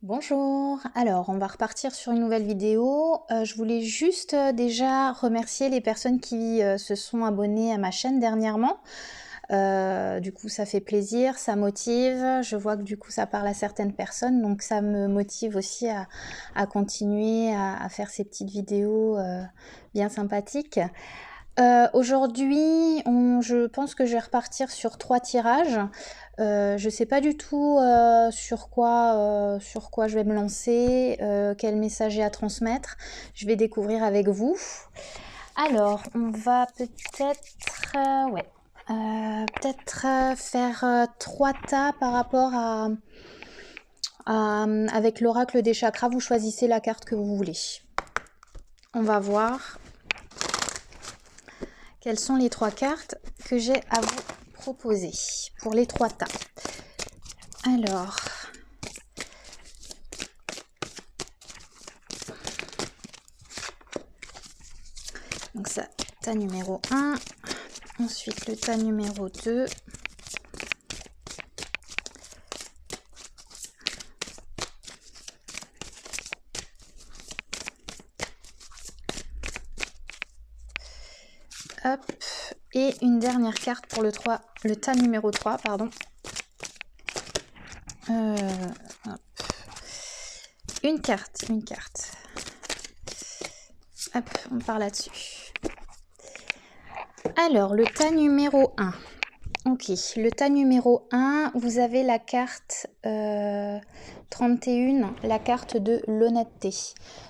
Bonjour, alors on va repartir sur une nouvelle vidéo. Je voulais juste déjà remercier les personnes qui se sont abonnées à ma chaîne dernièrement. Du coup ça fait plaisir, ça motive, je vois que du coup ça parle à certaines personnes, donc ça me motive aussi à continuer à faire ces petites vidéos bien sympathiques. Aujourd'hui, je pense que je vais repartir sur 3 tirages. Je sais pas du tout sur quoi je vais me lancer, quel message j'ai à transmettre. Je vais découvrir avec vous. Alors, on va peut-être faire 3 tas par rapport avec l'oracle des chakras. Vous choisissez la carte que vous voulez. On va voir quelles sont les 3 cartes que j'ai à vous proposer pour les 3 tas. Alors, donc ça, tas numéro 1, ensuite le tas numéro 2, hop, et une dernière carte pour le tas numéro 3, pardon. Hop. Une carte. Hop, on part là-dessus. Alors, le tas numéro 1. Ok, le tas numéro 1, vous avez la carte 31, la carte de l'honnêteté.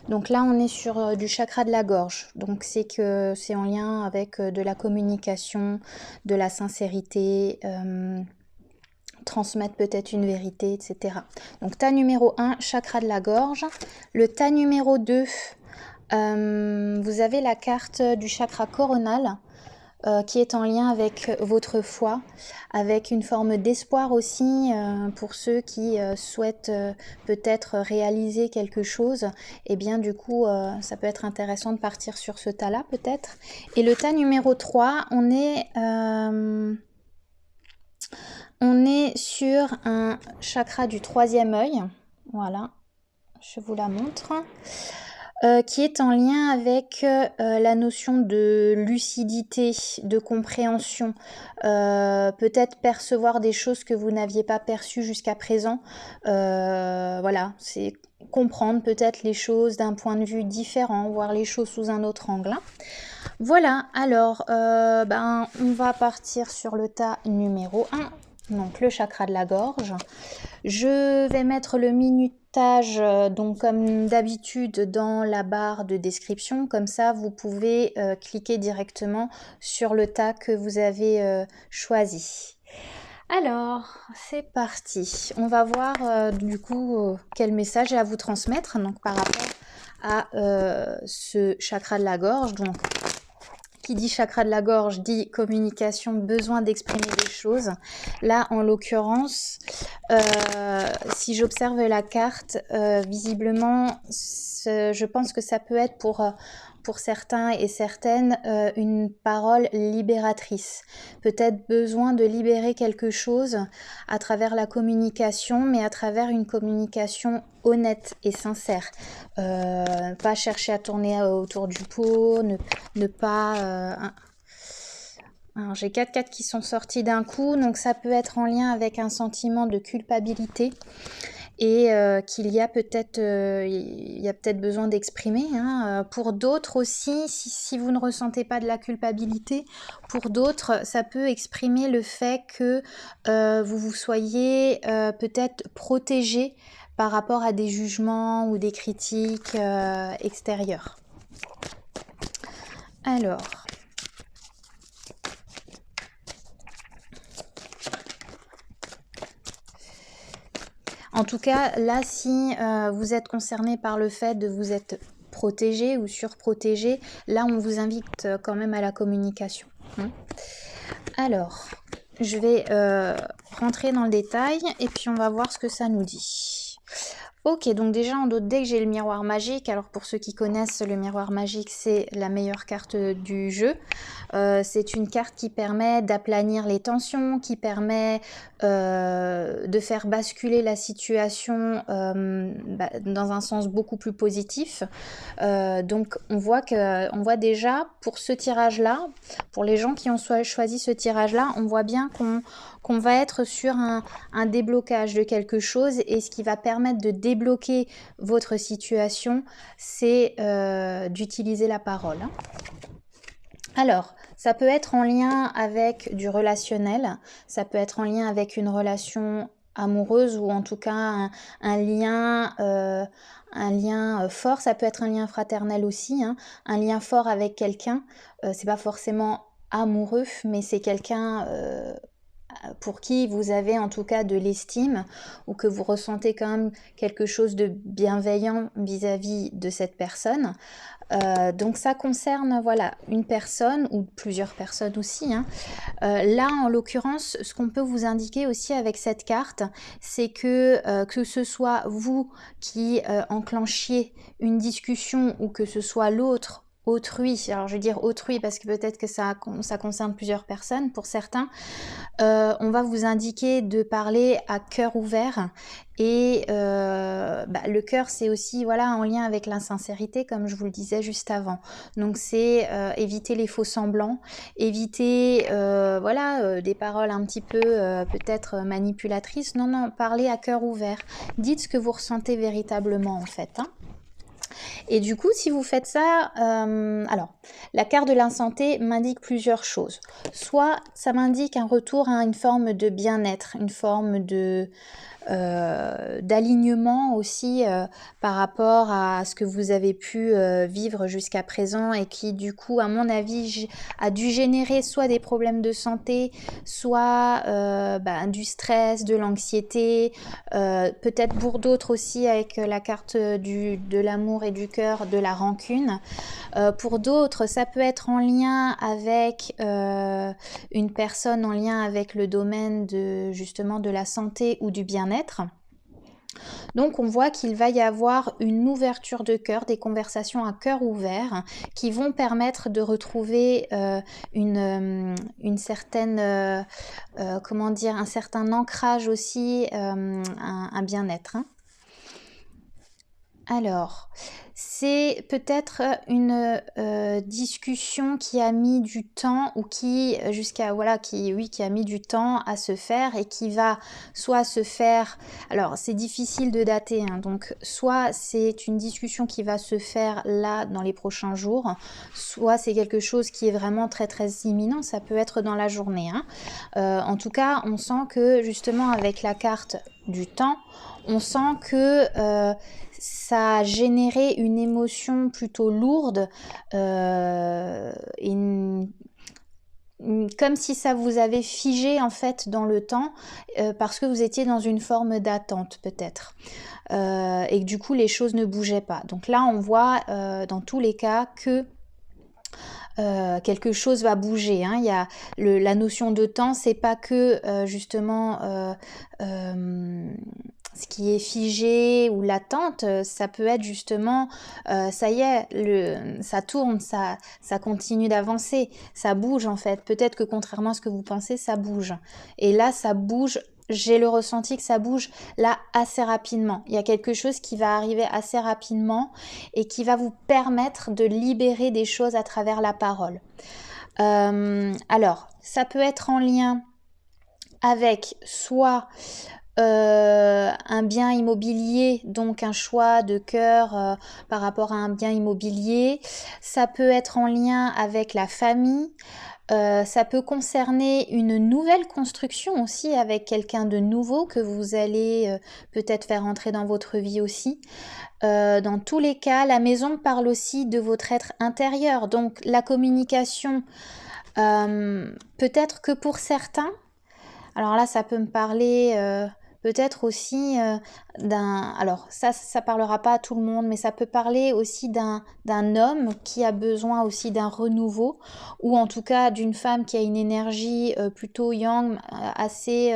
Donc là, on est sur du chakra de la gorge. Donc c'est que c'est en lien avec de la communication, de la sincérité, transmettre peut-être une vérité, etc. Donc tas numéro 1, chakra de la gorge. Le tas numéro 2, vous avez la carte du chakra coronal. Qui est en lien avec votre foi, avec une forme d'espoir aussi pour ceux qui souhaitent peut-être réaliser quelque chose. Et bien du coup, ça peut être intéressant de partir sur ce tas-là peut-être. Et le tas numéro 3, on est sur un chakra du troisième œil. Voilà, je vous la montre. Qui est en lien avec la notion de lucidité, de compréhension, peut-être percevoir des choses que vous n'aviez pas perçues jusqu'à présent. Voilà, c'est comprendre peut-être les choses d'un point de vue différent, voir les choses sous un autre angle. Voilà, alors on va partir sur le tas numéro 1, donc le chakra de la gorge. Je vais mettre le minutage, donc comme d'habitude, dans la barre de description. Comme ça, vous pouvez cliquer directement sur le tas que vous avez choisi. Alors, c'est parti. On va voir du coup quel message j'ai à vous transmettre donc, par rapport à ce chakra de la gorge. Donc, qui dit chakra de la gorge dit communication, besoin d'exprimer des choses. Là, en l'occurrence, si j'observe la carte, visiblement, je pense que ça peut être pour certains et certaines une parole libératrice. Peut-être besoin de libérer quelque chose à travers la communication, mais à travers une communication honnête et sincère. Pas chercher à tourner autour du pot, ne pas... Alors, j'ai 4 cartes qui sont sorties d'un coup, donc ça peut être en lien avec un sentiment de culpabilité et qu'il y a peut-être besoin d'exprimer. Pour d'autres aussi, si vous ne ressentez pas de la culpabilité, pour d'autres, ça peut exprimer le fait que vous vous soyez peut-être protégé par rapport à des jugements ou des critiques extérieures. Alors... En tout cas, là, si vous êtes concerné par le fait de vous être protégé ou surprotégé, là, on vous invite quand même à la communication. Alors, je vais rentrer dans le détail et puis on va voir ce que ça nous dit. Ok, donc déjà on note dès que j'ai le miroir magique. Alors pour ceux qui connaissent, le miroir magique, c'est la meilleure carte du jeu. C'est une carte qui permet d'aplanir les tensions, qui permet de faire basculer la situation dans un sens beaucoup plus positif. Donc on voit déjà pour ce tirage-là, pour les gens qui ont choisi ce tirage-là, on voit bien qu'on va être sur un déblocage de quelque chose, et ce qui va permettre de débloquer votre situation, c'est d'utiliser la parole. Alors, ça peut être en lien avec du relationnel, ça peut être en lien avec une relation amoureuse, ou en tout cas un lien fort. Ça peut être un lien fraternel aussi, hein, un lien fort avec quelqu'un. C'est pas forcément amoureux, mais c'est quelqu'un pour qui vous avez en tout cas de l'estime, ou que vous ressentez quand même quelque chose de bienveillant vis-à-vis de cette personne. Donc ça concerne voilà une personne ou plusieurs personnes aussi, hein. Là en l'occurrence, ce qu'on peut vous indiquer aussi avec cette carte, c'est que ce soit vous qui enclenchiez une discussion, ou que ce soit l'autre, autrui, alors je vais dire autrui parce que peut-être que ça concerne plusieurs personnes pour certains, on va vous indiquer de parler à cœur ouvert. Et le cœur, c'est aussi voilà en lien avec l'insincérité, comme je vous le disais juste avant. Donc c'est éviter les faux semblants, éviter des paroles un petit peu peut-être manipulatrices. Non, parlez à cœur ouvert. Dites ce que vous ressentez véritablement en fait, hein. Et du coup, si vous faites ça, alors, la carte de l'insanté m'indique plusieurs choses. Soit ça m'indique un retour à une forme de bien-être, une forme d'alignement aussi par rapport à ce que vous avez pu vivre jusqu'à présent, et qui du coup à mon avis a dû générer soit des problèmes de santé, soit du stress, de l'anxiété, peut-être pour d'autres aussi avec la carte de l'amour et du cœur, de la rancune. Pour d'autres, ça peut être en lien avec une personne en lien avec le domaine justement de la santé ou du bien-être. Donc on voit qu'il va y avoir une ouverture de cœur, des conversations à cœur ouvert, qui vont permettre de retrouver une certaine, un certain ancrage aussi, un bien-être, hein. Alors, c'est peut-être une discussion qui a mis du temps, ou qui qui a mis du temps à se faire, et qui va soit se faire, alors c'est difficile de dater, hein, donc soit c'est une discussion qui va se faire là dans les prochains jours, soit c'est quelque chose qui est vraiment très très imminent, ça peut être dans la journée, hein. En tout cas, on sent que justement avec la carte du temps, on sent que ça a généré une émotion plutôt lourde, comme si ça vous avait figé en fait dans le temps, parce que vous étiez dans une forme d'attente peut-être, et que du coup les choses ne bougeaient pas. Donc là on voit dans tous les cas que quelque chose va bouger, hein. Il y a la notion de temps, c'est pas que justement ce qui est figé ou l'attente, ça peut être justement ça y est, ça tourne, ça continue d'avancer, ça bouge en fait. Peut-être que contrairement à ce que vous pensez, ça bouge. Et là, ça bouge. J'ai le ressenti que ça bouge là assez rapidement. Il y a quelque chose qui va arriver assez rapidement, et qui va vous permettre de libérer des choses à travers la parole. Alors, ça peut être en lien avec soit un bien immobilier, donc un choix de cœur par rapport à un bien immobilier. Ça peut être en lien avec la famille. Ça peut concerner une nouvelle construction aussi, avec quelqu'un de nouveau que vous allez peut-être faire entrer dans votre vie aussi. Dans tous les cas, la maison parle aussi de votre être intérieur, donc la communication, peut-être que pour certains, alors là ça peut me parler peut-être aussi alors ça parlera pas à tout le monde, mais ça peut parler aussi d'un homme qui a besoin aussi d'un renouveau, ou en tout cas d'une femme qui a une énergie plutôt yang, assez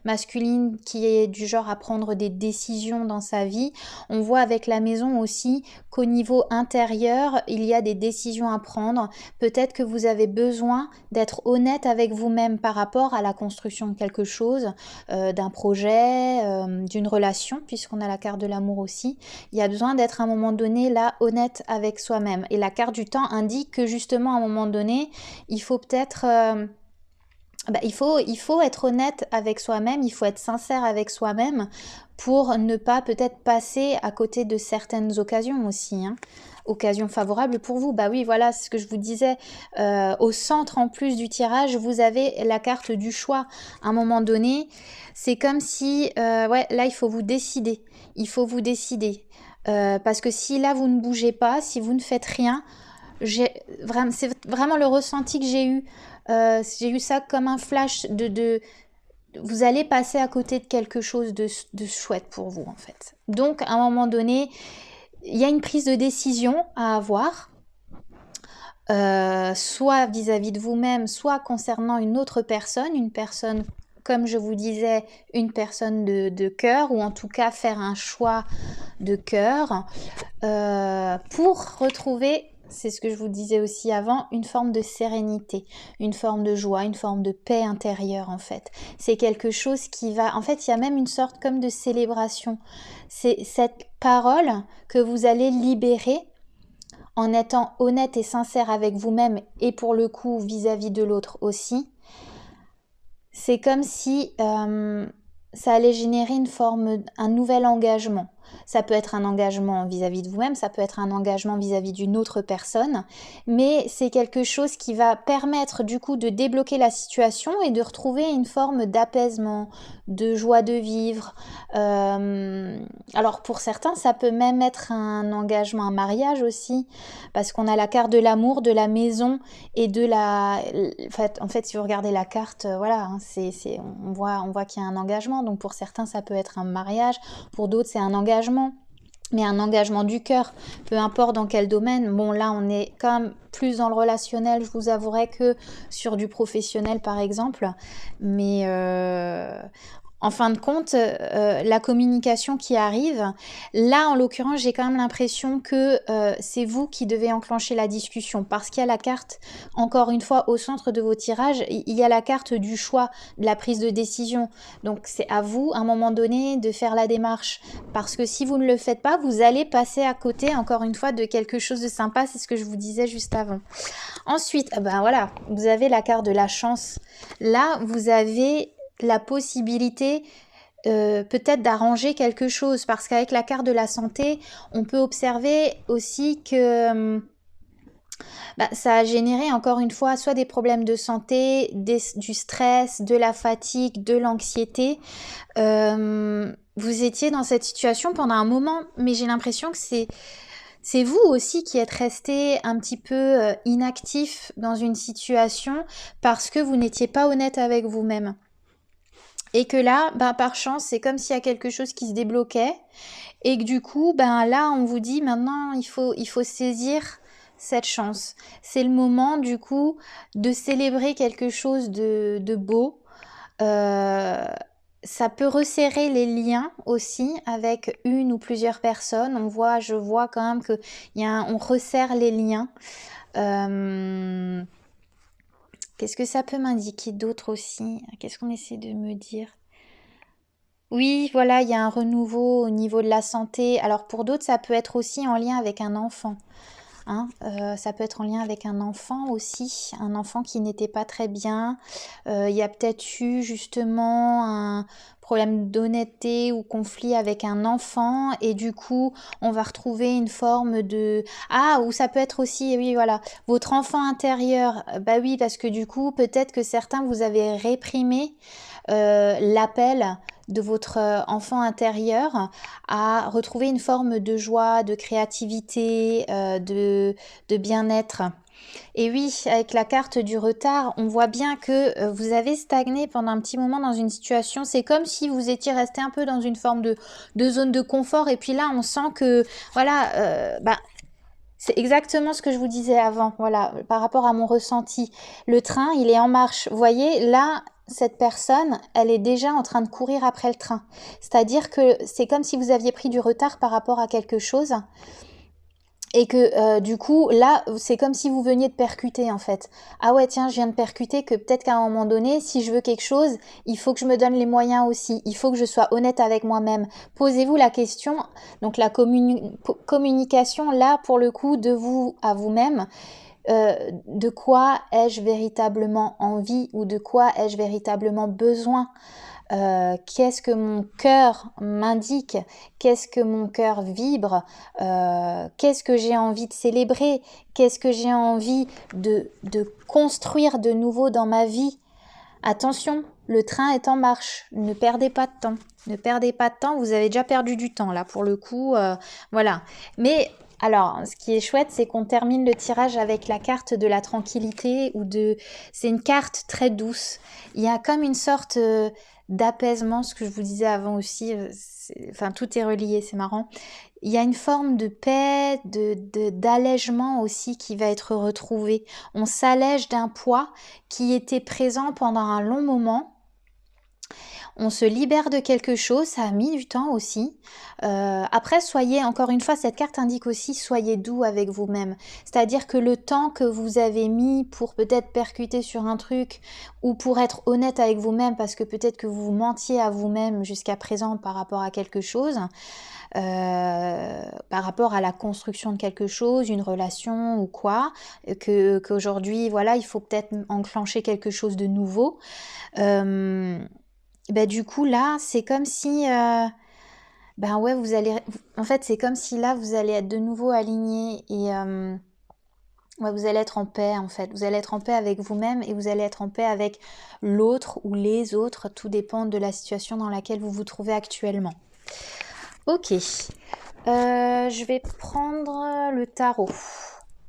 masculine, qui est du genre à prendre des décisions dans sa vie. On voit avec la maison aussi qu'au niveau intérieur, il y a des décisions à prendre. Peut-être que vous avez besoin d'être honnête avec vous-même par rapport à la construction de quelque chose, d'un projet, d'une relation, puisqu'on a la carte de l'amour aussi. Il y a besoin d'être à un moment donné là honnête avec soi-même. Et la carte du temps indique que justement à un moment donné, il faut peut-être... il faut être honnête avec soi-même, il faut être sincère avec soi-même pour ne pas peut-être passer à côté de certaines occasions aussi, hein. Occasion favorable pour vous. Bah oui, voilà ce que je vous disais. Au centre, en plus du tirage, vous avez la carte du choix. À un moment donné, c'est comme si, ouais, là, il faut vous décider. Il faut vous décider. Parce que si là, vous ne bougez pas, si vous ne faites rien, c'est vraiment le ressenti que j'ai eu. J'ai eu ça comme un flash vous allez passer à côté de quelque chose de chouette pour vous, en fait. Donc, à un moment donné, il y a une prise de décision à avoir, soit vis-à-vis de vous-même, soit concernant une autre personne, comme je vous disais, une personne de cœur, ou en tout cas faire un choix de cœur, pour retrouver, c'est ce que je vous disais aussi avant, une forme de sérénité, une forme de joie, une forme de paix intérieure en fait. C'est quelque chose qui va... En fait, il y a même une sorte comme de célébration. C'est cette parole que vous allez libérer en étant honnête et sincère avec vous-même et pour le coup vis-à-vis de l'autre aussi. C'est comme si ça allait générer un nouvel engagement. Ça peut être un engagement vis-à-vis de vous-même, ça peut être un engagement vis-à-vis d'une autre personne, mais c'est quelque chose qui va permettre du coup de débloquer la situation et de retrouver une forme d'apaisement, de joie de vivre. Alors pour certains, ça peut même être un engagement, un mariage aussi, parce qu'on a la carte de l'amour, de la maison et de la... En fait, si vous regardez la carte, voilà, hein, on voit qu'il y a un engagement. Donc pour certains, ça peut être un mariage, pour d'autres, c'est un engagement. Mais un engagement du cœur, peu importe dans quel domaine. Bon, là, on est quand même plus dans le relationnel, je vous avouerai, que sur du professionnel, par exemple. Mais en fin de compte, la communication qui arrive, là, en l'occurrence, j'ai quand même l'impression que c'est vous qui devez enclencher la discussion. Parce qu'il y a la carte, encore une fois, au centre de vos tirages, il y a la carte du choix, de la prise de décision. Donc, c'est à vous, à un moment donné, de faire la démarche. Parce que si vous ne le faites pas, vous allez passer à côté, encore une fois, de quelque chose de sympa. C'est ce que je vous disais juste avant. Ensuite, ben voilà, vous avez la carte de la chance. Là, vous avez la possibilité peut-être d'arranger quelque chose. Parce qu'avec la carte de la santé, on peut observer aussi que... ça a généré encore une fois soit des problèmes de santé, du stress, de la fatigue, de l'anxiété. Vous étiez dans cette situation pendant un moment, mais j'ai l'impression que c'est vous aussi qui êtes resté un petit peu inactif dans une situation parce que vous n'étiez pas honnête avec vous-même. Et que là, par chance, c'est comme s'il y a quelque chose qui se débloquait et que du coup, là, on vous dit maintenant, il faut saisir cette chance. C'est le moment, du coup, de célébrer quelque chose de beau. Ça peut resserrer les liens aussi avec une ou plusieurs personnes. Je vois quand même que on resserre les liens. Qu'est-ce que ça peut m'indiquer d'autre aussi? Qu'est-ce qu'on essaie de me dire? Oui, voilà, il y a un renouveau au niveau de la santé. Alors pour d'autres, ça peut être aussi en lien avec un enfant. Hein, ça peut être en lien avec un enfant aussi, un enfant qui n'était pas très bien. Il y a peut-être eu justement un problème d'honnêteté ou conflit avec un enfant et du coup on va retrouver une forme de... Ah, ou ça peut être aussi, oui voilà, votre enfant intérieur. Bah oui, parce que du coup peut-être que certains vous avez réprimé l'appel de votre enfant intérieur à retrouver une forme de joie, de créativité, de bien-être. Et oui, avec la carte du retard, on voit bien que vous avez stagné pendant un petit moment dans une situation. C'est comme si vous étiez resté un peu dans une forme de zone de confort. Et puis là, on sent que, voilà, c'est exactement ce que je vous disais avant, voilà, par rapport à mon ressenti. Le train, il est en marche. Vous voyez, là, cette personne, elle est déjà en train de courir après le train. C'est-à-dire que c'est comme si vous aviez pris du retard par rapport à quelque chose. Et que du coup, là, c'est comme si vous veniez de percuter en fait. Ah ouais, tiens, je viens de percuter que peut-être qu'à un moment donné, si je veux quelque chose, il faut que je me donne les moyens aussi. Il faut que je sois honnête avec moi-même. Posez-vous la question, donc la communication, là, pour le coup, de vous à vous-même. De quoi ai-je véritablement envie ou de quoi ai-je véritablement besoin? Qu'est-ce que mon cœur m'indique, qu'est-ce que mon cœur vibre, qu'est-ce que j'ai envie de célébrer, qu'est-ce que j'ai envie de construire de nouveau dans ma vie. Attention, le train est en marche, ne perdez pas de temps. Ne perdez pas de temps, vous avez déjà perdu du temps là pour le coup, voilà. Mais alors, ce qui est chouette, c'est qu'on termine le tirage avec la carte de la tranquillité ou de... C'est une carte très douce. Il y a comme une sorte d'apaisement, ce que je vous disais avant aussi. Enfin, tout est relié, c'est marrant. Il y a une forme de paix, d'allègement aussi qui va être retrouvée. On s'allège d'un poids qui était présent pendant un long moment. On se libère de quelque chose, ça a mis du temps aussi. Après, soyez, encore une fois, cette carte indique aussi, soyez doux avec vous-même. C'est-à-dire que le temps que vous avez mis pour peut-être percuter sur un truc ou pour être honnête avec vous-même, parce que peut-être que vous mentiez à vous-même jusqu'à présent par rapport à quelque chose, par rapport à la construction de quelque chose, une relation ou quoi, qu'aujourd'hui, voilà, il faut peut-être enclencher quelque chose de nouveau. Du coup là c'est comme si ouais vous allez en fait c'est comme si là vous allez être de nouveau aligné et ouais, vous allez être en paix en fait, vous allez être en paix avec vous-même et vous allez être en paix avec l'autre ou les autres, tout dépend de la situation dans laquelle vous vous trouvez actuellement. Ok, je vais prendre le tarot.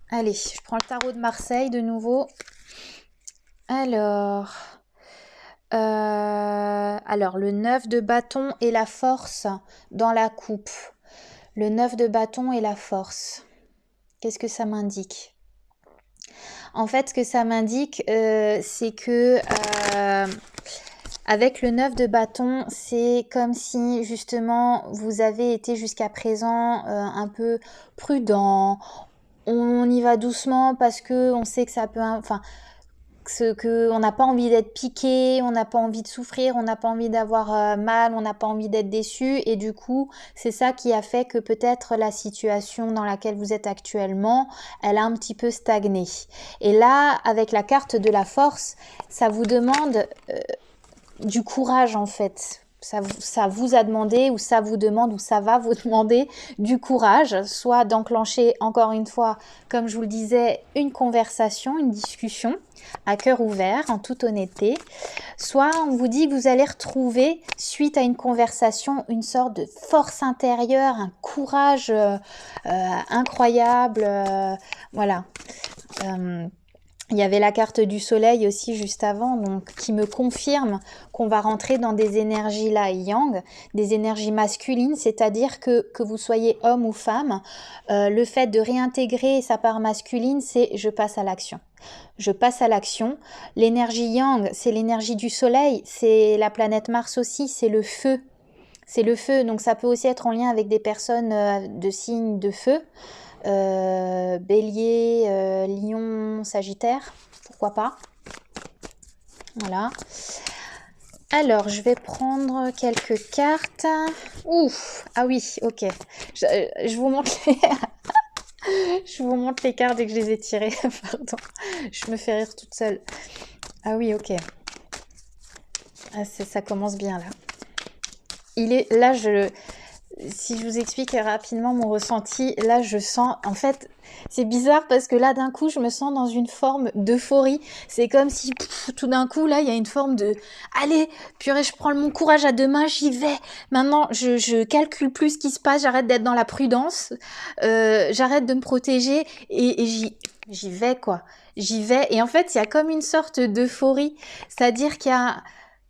Allez, je prends le tarot de Marseille de nouveau. Alors, le 9 de bâton et la force dans la coupe. Le 9 de bâton et la force. Qu'est-ce que ça m'indique? En fait, ce que ça m'indique, c'est que avec le 9 de bâton, c'est comme si justement vous avez été jusqu'à présent un peu prudent. On y va doucement parce que on sait que ça peut... on n'a pas envie d'être piqué, on n'a pas envie de souffrir, on n'a pas envie d'avoir mal, on n'a pas envie d'être déçu et du coup c'est ça qui a fait que peut-être la situation dans laquelle vous êtes actuellement elle a un petit peu stagné. Et là avec la carte de la force, ça vous demande du courage en fait. Ça vous a demandé ou ça vous demande ou ça va vous demander du courage, soit d'enclencher encore une fois, comme je vous le disais, une conversation, une discussion à cœur ouvert, en toute honnêteté, soit on vous dit que vous allez retrouver, suite à une conversation, une sorte de force intérieure, un courage incroyable, voilà. Il y avait la carte du soleil aussi juste avant, donc qui me confirme qu'on va rentrer dans des énergies là yang, des énergies masculines, c'est-à-dire que vous soyez homme ou femme, le fait de réintégrer sa part masculine, c'est je passe à l'action. Je passe à l'action. L'énergie yang, c'est l'énergie du soleil, c'est la planète Mars aussi, c'est le feu. C'est le feu, donc ça peut aussi être en lien avec des personnes de signes de feu. Bélier, Lion, Sagittaire, pourquoi pas. Voilà. Alors, je vais prendre quelques cartes. Ouf, ah oui, ok. Je vous montre les... je vous montre les cartes dès que je les ai tirées. Pardon, je me fais rire toute seule. Ah oui, ok. Ah, ça commence bien là. Là, si je vous explique rapidement mon ressenti, là je sens, en fait, c'est bizarre parce que là d'un coup je me sens dans une forme d'euphorie. C'est comme si tout d'un coup là il y a une forme de allez, purée, je prends mon courage à deux mains, j'y vais. Maintenant je calcule plus ce qui se passe, j'arrête d'être dans la prudence, j'arrête de me protéger et j'y vais quoi. J'y vais. Et en fait, il y a comme une sorte d'euphorie. C'est-à-dire qu'il y a...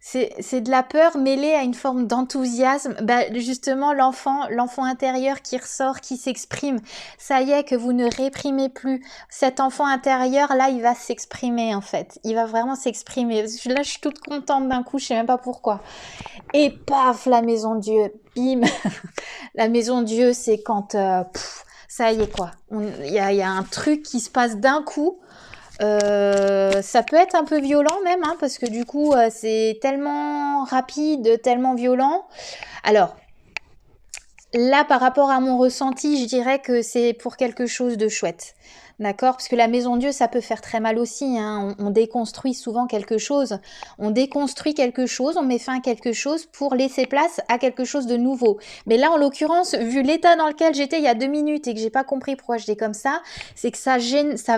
C'est de la peur mêlée à une forme d'enthousiasme. Bah, justement, l'enfant intérieur qui ressort, qui s'exprime. Ça y est, que vous ne réprimez plus. Cet enfant intérieur, là, il va s'exprimer, en fait. Il va vraiment s'exprimer. Là, je suis toute contente d'un coup, je sais même pas pourquoi. Et paf, la maison Dieu. Bim. La maison Dieu, c'est quand... ça y est, quoi. Il y a un truc qui se passe d'un coup. Ça peut être un peu violent même, hein, parce que du coup, c'est tellement rapide, tellement violent. Alors, là, par rapport à mon ressenti, je dirais que c'est pour quelque chose de chouette. D'accord? Parce que la maison Dieu, ça peut faire très mal aussi, hein. On déconstruit souvent quelque chose. On déconstruit quelque chose, on met fin à quelque chose pour laisser place à quelque chose de nouveau. Mais là, en l'occurrence, vu l'état dans lequel j'étais il y a 2 minutes et que j'ai pas compris pourquoi j'étais comme ça, c'est que ça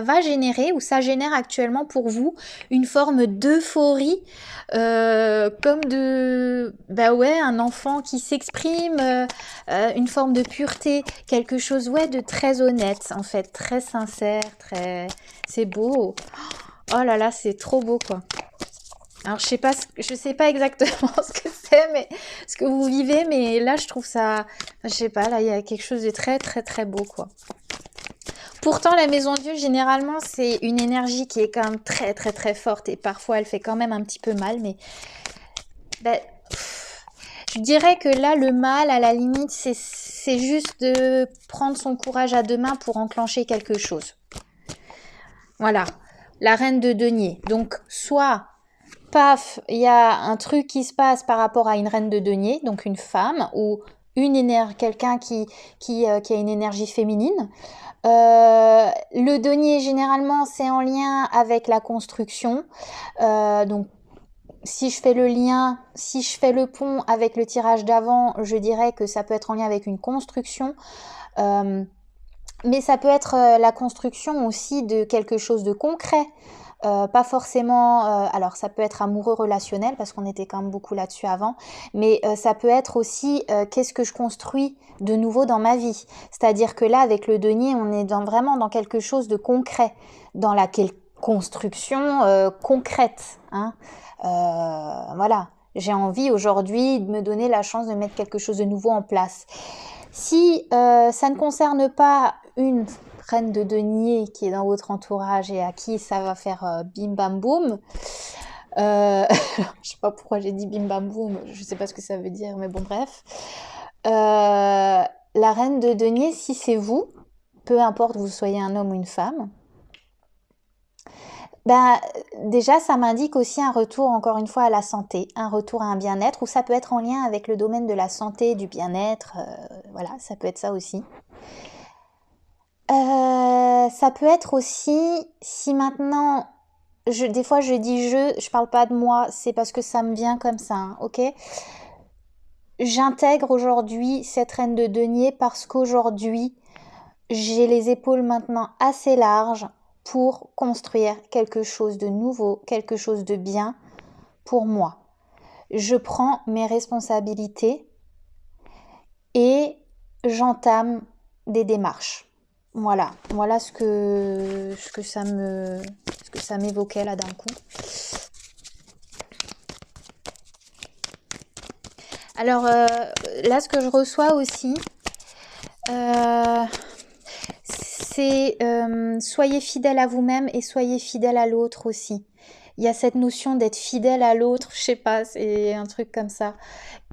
va générer ou ça génère actuellement pour vous une forme d'euphorie, comme de, bah ouais, un enfant qui s'exprime, une forme de pureté, quelque chose, ouais, de très honnête, en fait, très sincère, très... C'est beau. Oh là là, c'est trop beau, quoi. Alors, je sais pas exactement ce que c'est, mais ce que vous vivez, mais là, je trouve ça... Je sais pas, là, il y a quelque chose de très, très, très beau, quoi. Pourtant, la maison Dieu, généralement, c'est une énergie qui est quand même très, très, très forte, et parfois, elle fait quand même un petit peu mal, mais... Ben, je dirais que là, le mal, à la limite, c'est juste de prendre son courage à deux mains pour enclencher quelque chose. Voilà, la reine de denier. Donc, soit, paf, il y a un truc qui se passe par rapport à une reine de denier, donc une femme, ou quelqu'un qui a une énergie féminine. Le denier, généralement, c'est en lien avec la construction. Donc, si je fais le lien, si je fais le pont avec le tirage d'avant, je dirais que ça peut être en lien avec une construction. Mais ça peut être la construction aussi de quelque chose de concret. Pas forcément, alors ça peut être amoureux relationnel parce qu'on était quand même beaucoup là-dessus avant, mais ça peut être aussi qu'est-ce que je construis de nouveau dans ma vie. C'est-à-dire que là, avec le denier, on est vraiment dans quelque chose de concret, dans la construction concrète. Hein. Voilà, j'ai envie aujourd'hui de me donner la chance de mettre quelque chose de nouveau en place. Si ça ne concerne pas une reine de denier qui est dans votre entourage et à qui ça va faire bim bam boum, je sais pas pourquoi j'ai dit bim bam boum, je sais pas ce que ça veut dire, mais bon bref. La reine de denier, si c'est vous, peu importe que vous soyez un homme ou une femme, ben, déjà, ça m'indique aussi un retour, encore une fois, à la santé, un retour à un bien-être, ou ça peut être en lien avec le domaine de la santé, du bien-être, voilà, ça peut être ça aussi. Ça peut être aussi, si maintenant, des fois je dis je parle pas de moi, c'est parce que ça me vient comme ça, hein, ok? J'intègre aujourd'hui cette reine de denier parce qu'aujourd'hui, j'ai les épaules maintenant assez larges pour construire quelque chose de nouveau, quelque chose de bien pour moi. Je prends mes responsabilités et j'entame des démarches. Voilà ce que ça m'évoquait là d'un coup. Alors là, ce que je reçois aussi, c'est soyez fidèle à vous-même et soyez fidèle à l'autre aussi. Il y a cette notion d'être fidèle à l'autre, je sais pas, c'est un truc comme ça.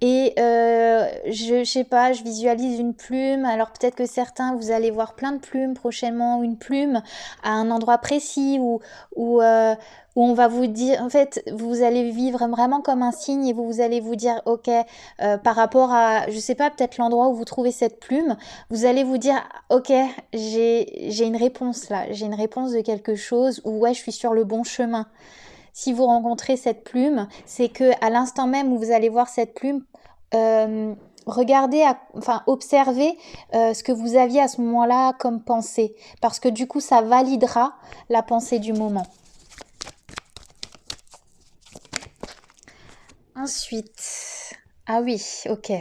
Et je sais pas, je visualise une plume. Alors peut-être que certains, vous allez voir plein de plumes prochainement, une plume à un endroit précis où on va vous dire, en fait, vous allez vivre vraiment comme un signe et vous allez vous dire, ok, par rapport à, je sais pas, peut-être l'endroit où vous trouvez cette plume, vous allez vous dire, ok, j'ai une réponse là, j'ai une réponse de quelque chose où ouais, je suis sur le bon chemin. Si vous rencontrez cette plume, c'est que à l'instant même où vous allez voir cette plume, regardez, enfin observez ce que vous aviez à ce moment-là comme pensée, parce que du coup ça validera la pensée du moment. Ensuite, ah oui, ok.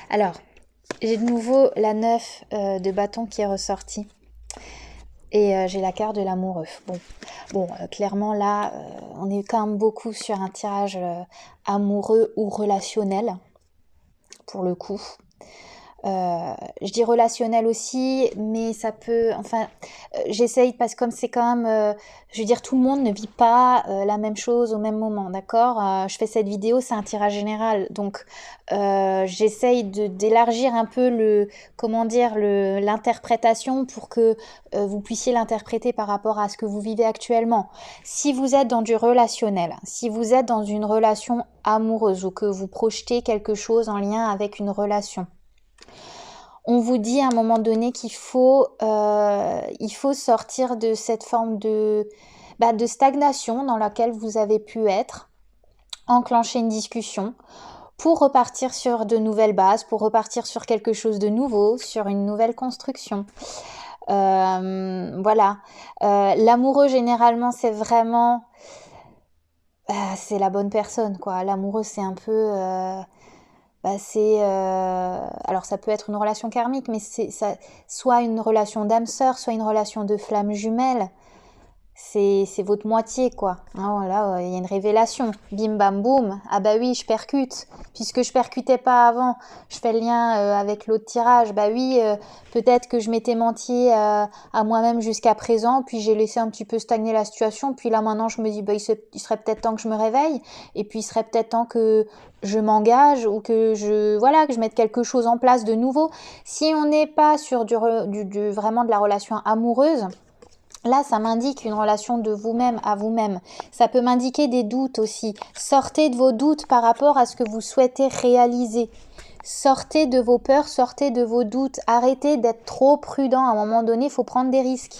Alors, j'ai de nouveau la 9 de bâton qui est ressortie. Et j'ai la carte de l'amoureux. Bon, clairement là, on est quand même beaucoup sur un tirage amoureux ou relationnel, pour le coup. Je dis relationnel aussi, mais ça peut, enfin, j'essaye parce que comme c'est quand même, je veux dire, tout le monde ne vit pas la même chose au même moment, d'accord? Je fais cette vidéo, c'est un tirage général, donc j'essaye d'élargir un peu comment dire, l'interprétation pour que vous puissiez l'interpréter par rapport à ce que vous vivez actuellement. Si vous êtes dans du relationnel, si vous êtes dans une relation amoureuse ou que vous projetez quelque chose en lien avec une relation, on vous dit à un moment donné qu'il faut sortir de cette forme de stagnation dans laquelle vous avez pu être, enclencher une discussion pour repartir sur de nouvelles bases, pour repartir sur quelque chose de nouveau, sur une nouvelle construction. Voilà. L'amoureux, généralement, c'est vraiment... c'est la bonne personne, quoi. L'amoureux, c'est un peu... alors ça peut être une relation karmique, mais c'est soit une relation d'âme sœur, soit une relation de flamme jumelle. C'est votre moitié, quoi. Hein, voilà, il y a une révélation. Bim bam boum. Ah bah oui, je percute. Puisque je percutais pas avant, je fais le lien avec l'autre tirage. Bah oui, peut-être que je m'étais menti à moi-même jusqu'à présent, puis j'ai laissé un petit peu stagner la situation. Puis là maintenant, je me dis, bah, il serait peut-être temps que je me réveille. Et puis il serait peut-être temps que je m'engage ou que que je mette quelque chose en place de nouveau. Si on n'est pas sur vraiment de la relation amoureuse, là, ça m'indique une relation de vous-même à vous-même. Ça peut m'indiquer des doutes aussi. Sortez de vos doutes par rapport à ce que vous souhaitez réaliser. Sortez de vos peurs, sortez de vos doutes. Arrêtez d'être trop prudent. À un moment donné, il faut prendre des risques.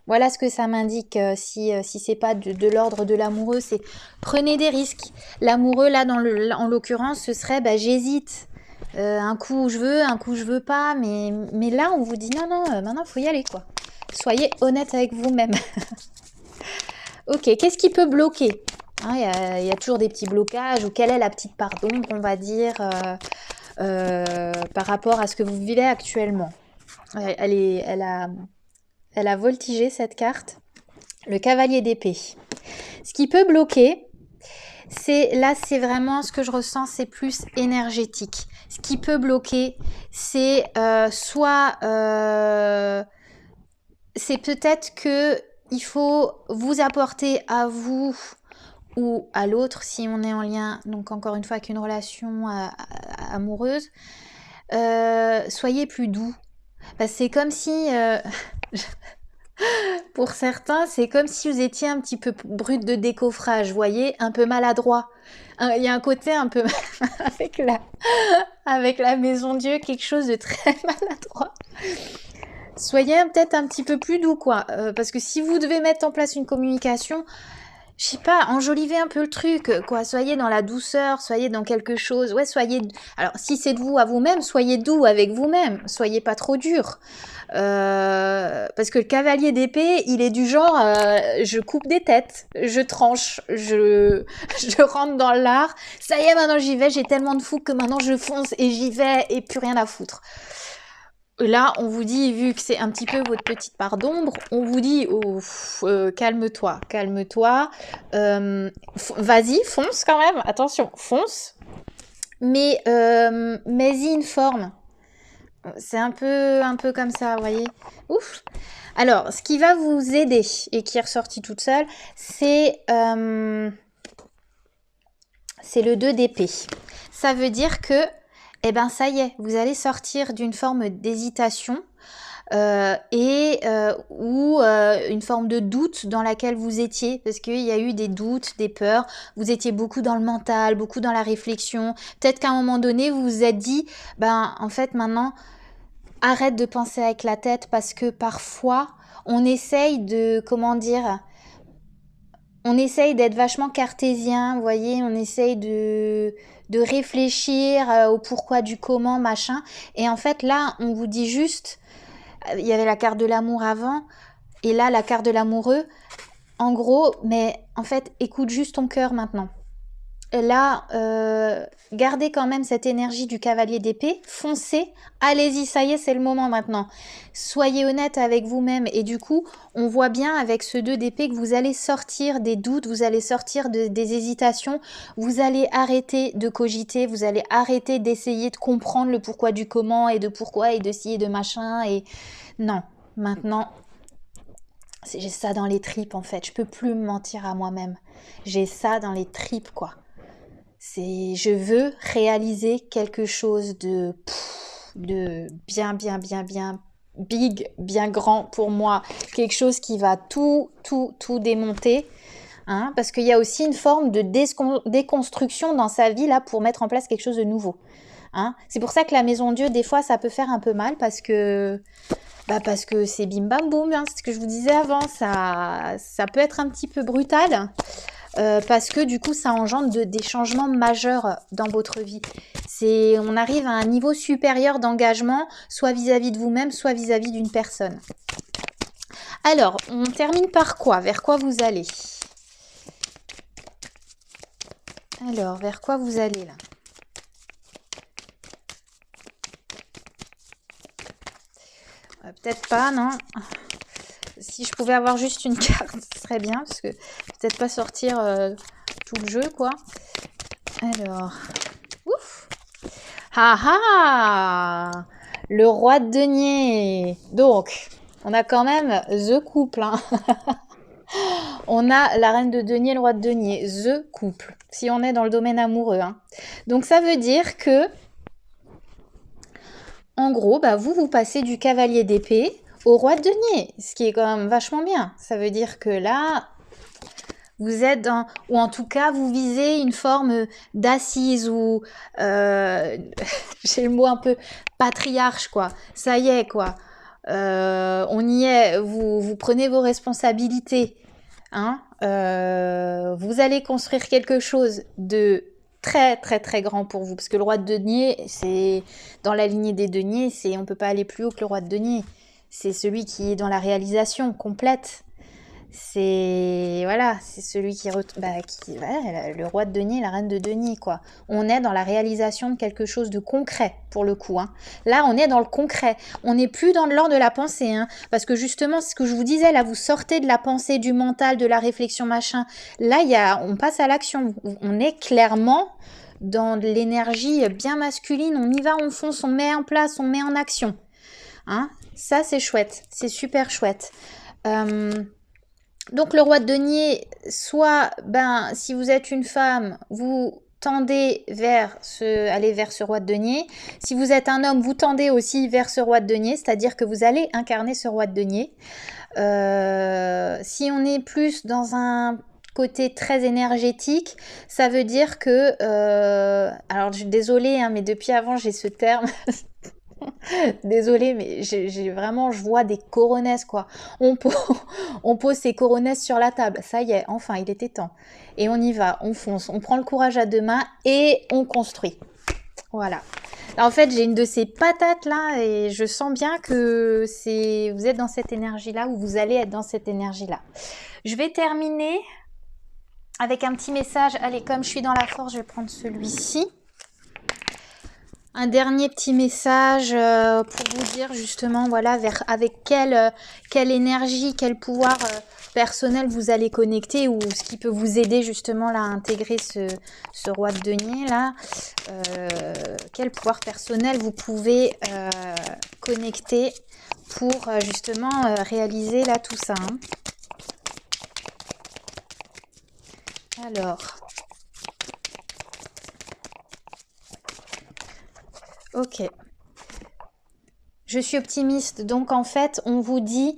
Voilà ce que ça m'indique si c'est pas de l'ordre de l'amoureux, c'est prenez des risques. L'amoureux, là, en l'occurrence, ce serait j'hésite. Un coup je veux, un coup je veux pas, mais là on vous dit non, maintenant il faut y aller, quoi. Soyez honnête avec vous-même. Ok, qu'est-ce qui peut bloquer? Il y a toujours des petits blocages, ou quelle est la petite part d'ombre, on va dire, par rapport à ce que vous vivez actuellement. Elle a voltigé cette carte. Le cavalier d'épée. Ce qui peut bloquer, c'est vraiment ce que je ressens, c'est plus énergétique. Ce qui peut bloquer, c'est c'est peut-être que il faut vous apporter à vous ou à l'autre, si on est en lien, donc encore une fois, avec une relation amoureuse, soyez plus doux. C'est comme si... pour certains, c'est comme si vous étiez un petit peu brut de décoffrage, vous voyez, un peu maladroit. Il y a un côté un peu avec la maison Dieu, quelque chose de très maladroit. Soyez peut-être un petit peu plus doux, quoi. Parce que si vous devez mettre en place une communication, je sais pas, enjolivez un peu le truc, quoi. Soyez dans la douceur, soyez dans quelque chose. Ouais, alors, si c'est de vous à vous-même, soyez doux avec vous-même. Soyez pas trop dur. Parce que le cavalier d'épée, il est du genre, je coupe des têtes, je tranche, je rentre dans l'art. Ça y est, maintenant j'y vais, j'ai tellement de fougue que maintenant je fonce et j'y vais et plus rien à foutre. Là, on vous dit, vu que c'est un petit peu votre petite part d'ombre, on vous dit, calme-toi, vas-y, fonce quand même, attention, fonce, mais mets-y une forme. C'est un peu comme ça, vous voyez. Ouf. Alors, ce qui va vous aider et qui est ressorti toute seule, c'est le 2 d'épée. Ça veut dire que ça y est, vous allez sortir d'une forme d'hésitation ou une forme de doute dans laquelle vous étiez, parce qu'il y a eu des doutes, des peurs, vous étiez beaucoup dans le mental, beaucoup dans la réflexion. Peut-être qu'à un moment donné, vous vous êtes dit, en fait, maintenant, arrête de penser avec la tête, parce que parfois, on essaye d'être vachement cartésien, vous voyez, on essaye de réfléchir au pourquoi du comment, machin. Et en fait, là, on vous dit juste, il y avait la carte de l'amour avant, et là, la carte de l'amoureux. En gros, mais en fait, écoute juste ton cœur maintenant. là, gardez quand même cette énergie du cavalier d'épée, foncez, allez-y, ça y est, c'est le moment maintenant. Soyez honnête avec vous-même et du coup, on voit bien avec ce 2 d'épée que vous allez sortir des doutes, vous allez sortir des hésitations, vous allez arrêter de cogiter, vous allez arrêter d'essayer de comprendre le pourquoi du comment et de pourquoi et de ci et de machin et non, maintenant, j'ai ça dans les tripes en fait, je peux plus me mentir à moi-même. J'ai ça dans les tripes quoi. Je veux réaliser quelque chose de bien big, bien grand pour moi, quelque chose qui va tout démonter, hein, parce qu'il y a aussi une forme de déconstruction dans sa vie là pour mettre en place quelque chose de nouveau. Hein. C'est pour ça que la maison Dieu, des fois, ça peut faire un peu mal parce que c'est bim bam boum, hein, c'est ce que je vous disais avant, ça peut être un petit peu brutal. Parce que du coup ça engendre des changements majeurs dans votre vie. On arrive à un niveau supérieur d'engagement, soit vis-à-vis de vous-même, soit vis-à-vis d'une personne. Alors, on termine par quoi? Vers quoi vous allez? Alors, vers quoi vous allez là? Peut-être pas, non. Si je pouvais avoir juste une carte, ce serait bien, parce que peut-être pas sortir tout le jeu, quoi. Alors, ouf. Ah ah, le roi de denier. Donc, on a quand même the couple. Hein. On a la reine de denier, le roi de denier. The couple, si on est dans le domaine amoureux. Hein. Donc, ça veut dire que, en gros, vous passez du cavalier d'épée au roi de denier, ce qui est quand même vachement bien. Ça veut dire que là, vous êtes dans, ou en tout cas, vous visez une forme d'assise ou, j'ai le mot un peu patriarche, quoi. Ça y est, quoi. On y est, vous prenez vos responsabilités. Hein. Vous allez construire quelque chose de très grand pour vous, parce que le roi de denier, c'est dans la lignée des deniers, on peut pas aller plus haut que le roi de denier. C'est celui qui est dans la réalisation complète. C'est celui qui, le roi de denier, la reine de denier quoi. On est dans la réalisation de quelque chose de concret pour le coup. Hein. Là, on est dans le concret. On n'est plus dans l'ordre de la pensée, hein, parce que justement, ce que je vous disais, là, vous sortez de la pensée, du mental, de la réflexion, machin. Là, on passe à l'action. On est clairement dans de l'énergie bien masculine. On y va, on fonce, on met en place, on met en action. Hein. Ça, c'est chouette. C'est super chouette. Donc le roi de denier, soit si vous êtes une femme, vous tendez aller vers ce roi de denier. Si vous êtes un homme, vous tendez aussi vers ce roi de denier, c'est-à-dire que vous allez incarner ce roi de denier. Si on est plus dans un côté très énergétique, ça veut dire que... alors je suis désolée, hein, mais depuis avant j'ai ce terme... Désolée, mais je vois des coronesses quoi. On pose ces coronesses sur la table. Ça y est, enfin, il était temps. Et on y va, on fonce, on prend le courage à deux mains et on construit. Voilà. Là, en fait, j'ai une de ces patates là et je sens bien que vous êtes dans cette énergie là ou vous allez être dans cette énergie là. Je vais terminer avec un petit message. Allez, comme je suis dans la force, je vais prendre celui-ci. Un dernier petit message pour vous dire justement voilà avec quelle énergie, quel pouvoir personnel vous allez connecter ou ce qui peut vous aider justement là à intégrer ce roi de denier là. Quel pouvoir personnel vous pouvez connecter pour justement réaliser là tout ça. Hein. Alors... Ok. Je suis optimiste. Donc, en fait, on vous dit,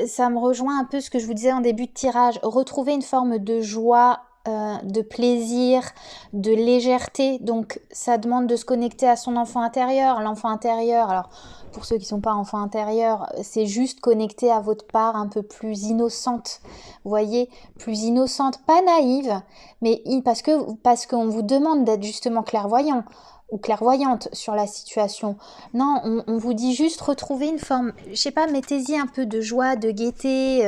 ça me rejoint un peu ce que je vous disais en début de tirage. Retrouver une forme de joie, de plaisir, de légèreté. Donc, ça demande de se connecter à son enfant intérieur. L'enfant intérieur, alors, pour ceux qui ne sont pas enfants intérieurs, c'est juste connecter à votre part un peu plus innocente. Vous voyez, plus innocente, pas naïve, mais parce qu'on vous demande d'être justement clairvoyant. ou clairvoyante sur la situation. Non, on vous dit juste retrouver une forme, je sais pas, mettez-y un peu de joie, de gaieté,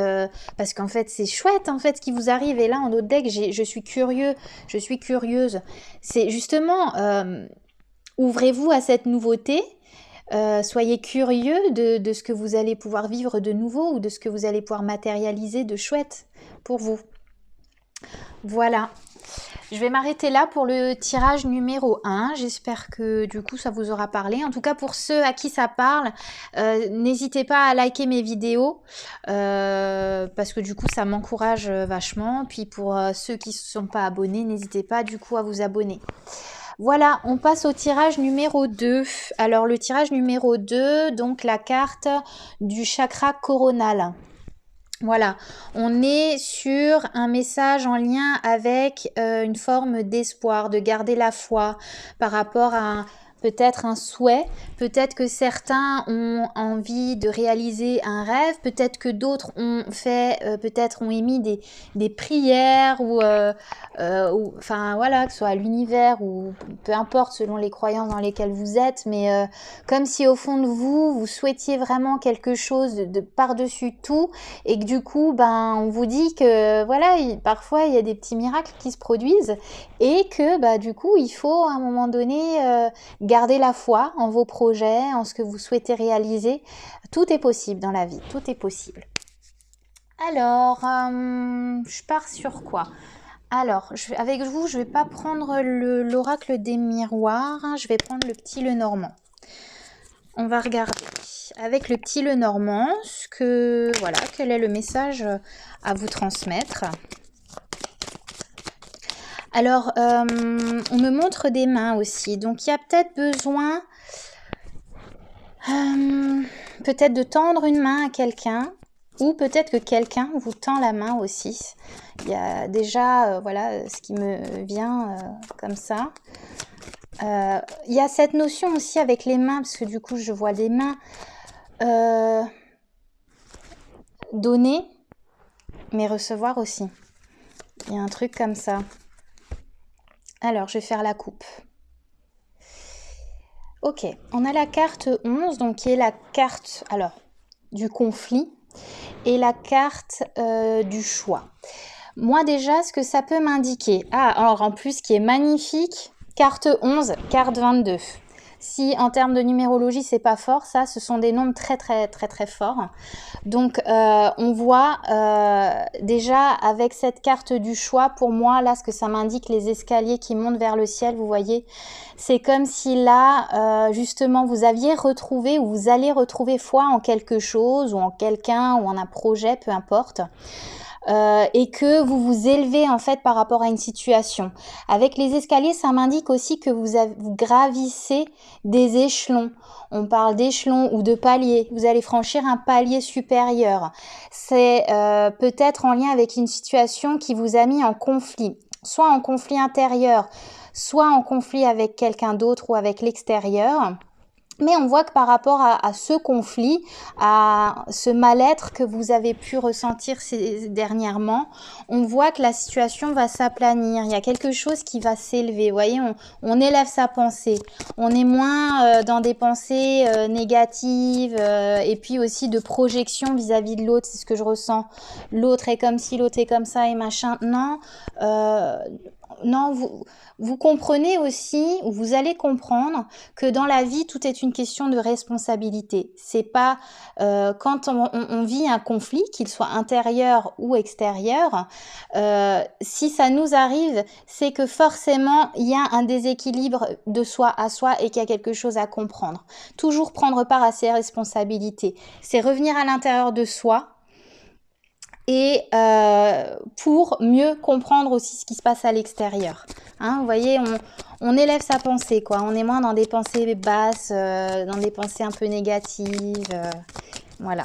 parce qu'en fait c'est chouette en fait ce qui vous arrive. Et là en autre deck, je suis curieux, je suis curieuse. C'est justement, ouvrez-vous à cette nouveauté. Soyez curieux de ce que vous allez pouvoir vivre de nouveau ou de ce que vous allez pouvoir matérialiser de chouette pour vous. Voilà. Je vais m'arrêter là pour le tirage numéro 1. J'espère que du coup ça vous aura parlé. En tout cas pour ceux à qui ça parle, n'hésitez pas à liker mes vidéos parce que du coup ça m'encourage vachement. Puis pour ceux qui ne sont pas abonnés, n'hésitez pas du coup à vous abonner. Voilà, on passe au tirage numéro 2. Alors le tirage numéro 2, donc la carte du chakra coronal. Voilà, on est sur un message en lien avec une forme d'espoir, de garder la foi par rapport à peut-être un souhait, peut-être que certains ont envie de réaliser un rêve, peut-être que d'autres ont fait, peut-être ont émis des prières ou enfin voilà, que ce soit à l'univers ou peu importe selon les croyances dans lesquelles vous êtes, mais comme si au fond de vous, vous souhaitiez vraiment quelque chose de par-dessus tout et que du coup, ben, on vous dit que voilà, parfois il y a des petits miracles qui se produisent et que bah, du coup, il faut à un moment donné garder la foi en vos projets, en ce que vous souhaitez réaliser. Tout est possible dans la vie, tout est possible. Alors, je pars sur quoi? Alors, avec vous, je ne vais pas prendre l'oracle des miroirs, hein, je vais prendre le petit Lenormand. On va regarder avec le petit Lenormand voilà, quel est le message à vous transmettre. Alors, on me montre des mains aussi, donc il y a peut-être besoin peut-être de tendre une main à quelqu'un, ou peut-être que quelqu'un vous tend la main aussi. Il y a déjà, voilà, ce qui me vient comme ça. Il y a cette notion aussi avec les mains, parce que du coup, je vois des mains donner, mais recevoir aussi. Il y a un truc comme ça. Alors, je vais faire la coupe. Ok, on a la carte 11, donc qui est la carte du conflit et la carte du choix. Moi déjà, ce que ça peut m'indiquer, alors en plus, ce qui est magnifique, carte 11, carte 22. Si en termes de numérologie, c'est pas fort, ça, ce sont des nombres très très très très forts. Donc, on voit déjà avec cette carte du choix, pour moi, là, ce que ça m'indique, les escaliers qui montent vers le ciel, vous voyez, c'est comme si là, justement, vous aviez retrouvé ou vous allez retrouver foi en quelque chose ou en quelqu'un ou en un projet, peu importe. Et que vous vous élevez en fait par rapport à une situation. Avec les escaliers, ça m'indique aussi que vous gravissez des échelons. On parle d'échelons ou de paliers. Vous allez franchir un palier supérieur. C'est peut-être en lien avec une situation qui vous a mis en conflit, soit en conflit intérieur, soit en conflit avec quelqu'un d'autre ou avec l'extérieur. Mais on voit que par rapport à ce conflit, à ce mal-être que vous avez pu ressentir dernièrement, on voit que la situation va s'aplanir. Il y a quelque chose qui va s'élever. Vous voyez, on élève sa pensée. On est moins dans des pensées négatives et puis aussi de projection vis-à-vis de l'autre. C'est ce que je ressens. L'autre est comme ci, l'autre est comme ça et machin. Non, non, vous comprenez aussi, ou vous allez comprendre que dans la vie, tout est une question de responsabilité. C'est pas quand on vit un conflit, qu'il soit intérieur ou extérieur, si ça nous arrive, c'est que forcément, il y a un déséquilibre de soi à soi et qu'il y a quelque chose à comprendre. Toujours prendre part à ses responsabilités. C'est revenir à l'intérieur de soi, et pour mieux comprendre aussi ce qui se passe à l'extérieur. Hein, vous voyez, on élève sa pensée, quoi. On est moins dans des pensées basses, dans des pensées un peu négatives. Voilà.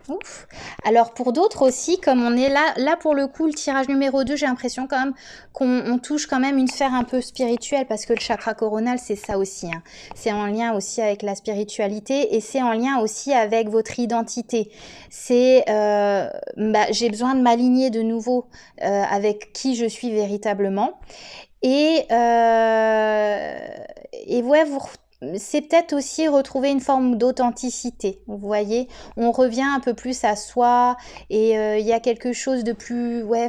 Ouf. Alors pour d'autres aussi, comme on est là pour le coup, le tirage numéro 2, j'ai l'impression quand même qu'on touche quand même une sphère un peu spirituelle parce que le chakra coronal, c'est ça aussi. Hein. C'est en lien aussi avec la spiritualité et c'est en lien aussi avec votre identité. C'est j'ai besoin de m'aligner de nouveau avec qui je suis véritablement. Et ouais, c'est peut-être aussi retrouver une forme d'authenticité, vous voyez? On revient un peu plus à soi et il y a quelque chose de plus, ouais,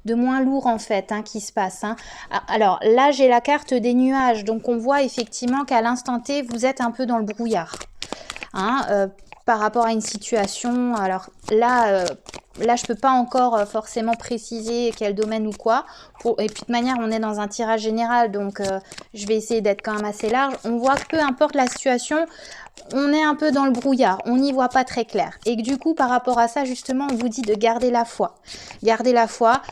de moins lourd en fait, hein, qui se passe, hein. Alors là, j'ai la carte des nuages, donc on voit effectivement qu'à l'instant T, vous êtes un peu dans le brouillard, hein, par rapport à une situation. Alors là, je peux pas encore forcément préciser quel domaine ou quoi. Et puis de toute manière, on est dans un tirage général, donc je vais essayer d'être quand même assez large. On voit que peu importe la situation, on est un peu dans le brouillard, on n'y voit pas très clair. Et que du coup, par rapport à ça, justement, on vous dit de garder la foi. Garder la foi.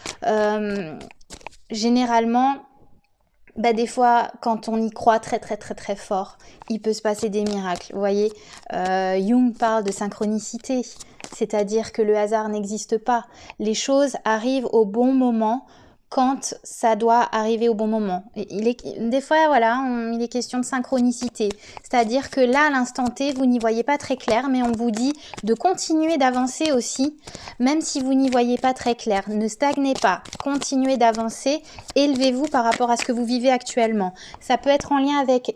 Généralement, bah, des fois, quand on y croit très très très très fort, il peut se passer des miracles. Vous voyez, Jung parle de synchronicité, c'est-à-dire que le hasard n'existe pas. Les choses arrivent au bon moment quand ça doit arriver au bon moment. Des fois, voilà, il est question de synchronicité. C'est-à-dire que là, à l'instant T, vous n'y voyez pas très clair, mais on vous dit de continuer d'avancer aussi, même si vous n'y voyez pas très clair. Ne stagnez pas, continuez d'avancer, élevez-vous par rapport à ce que vous vivez actuellement. Ça peut être en lien avec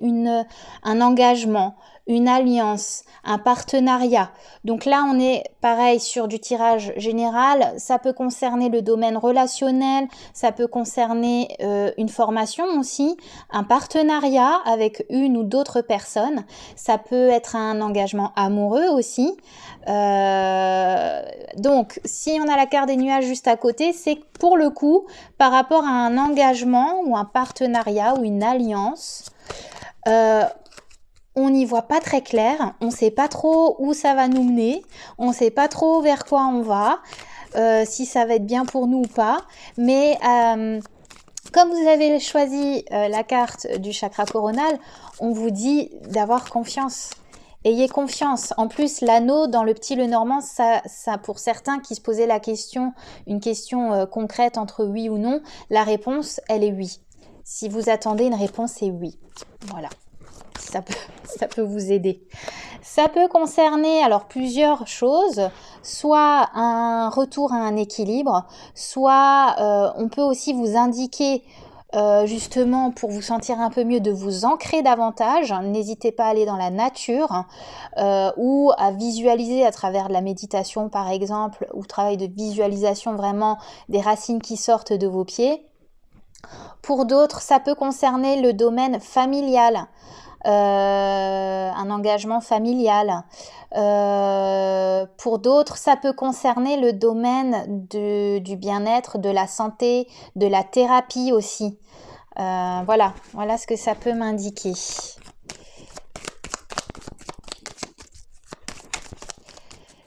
un engagement, une alliance, un partenariat. Donc là, on est pareil sur du tirage général. Ça peut concerner le domaine relationnel, ça peut concerner une formation aussi, un partenariat avec une ou d'autres personnes. Ça peut être un engagement amoureux aussi. Donc, si on a la carte des nuages juste à côté, c'est pour le coup par rapport à un engagement ou un partenariat ou une alliance. On n'y voit pas très clair, on ne sait pas trop où ça va nous mener, on ne sait pas trop vers quoi on va, si ça va être bien pour nous ou pas. Mais comme vous avez choisi la carte du chakra coronal, on vous dit d'avoir confiance. Ayez confiance. En plus, l'anneau dans le petit Lenormand, ça pour certains qui se posaient la question, une question concrète entre oui ou non, la réponse, elle est oui. Si vous attendez une réponse, c'est oui. Voilà. Ça peut vous aider. Ça peut concerner alors plusieurs choses, soit un retour à un équilibre, soit on peut aussi vous indiquer justement pour vous sentir un peu mieux de vous ancrer davantage. N'hésitez pas à aller dans la nature ou à visualiser à travers de la méditation par exemple, ou travail de visualisation vraiment des racines qui sortent de vos pieds. Pour d'autres, ça peut concerner le domaine familial. Un engagement familial. Pour d'autres, ça peut concerner le domaine du bien-être, de la santé, de la thérapie aussi. Voilà ce que ça peut m'indiquer.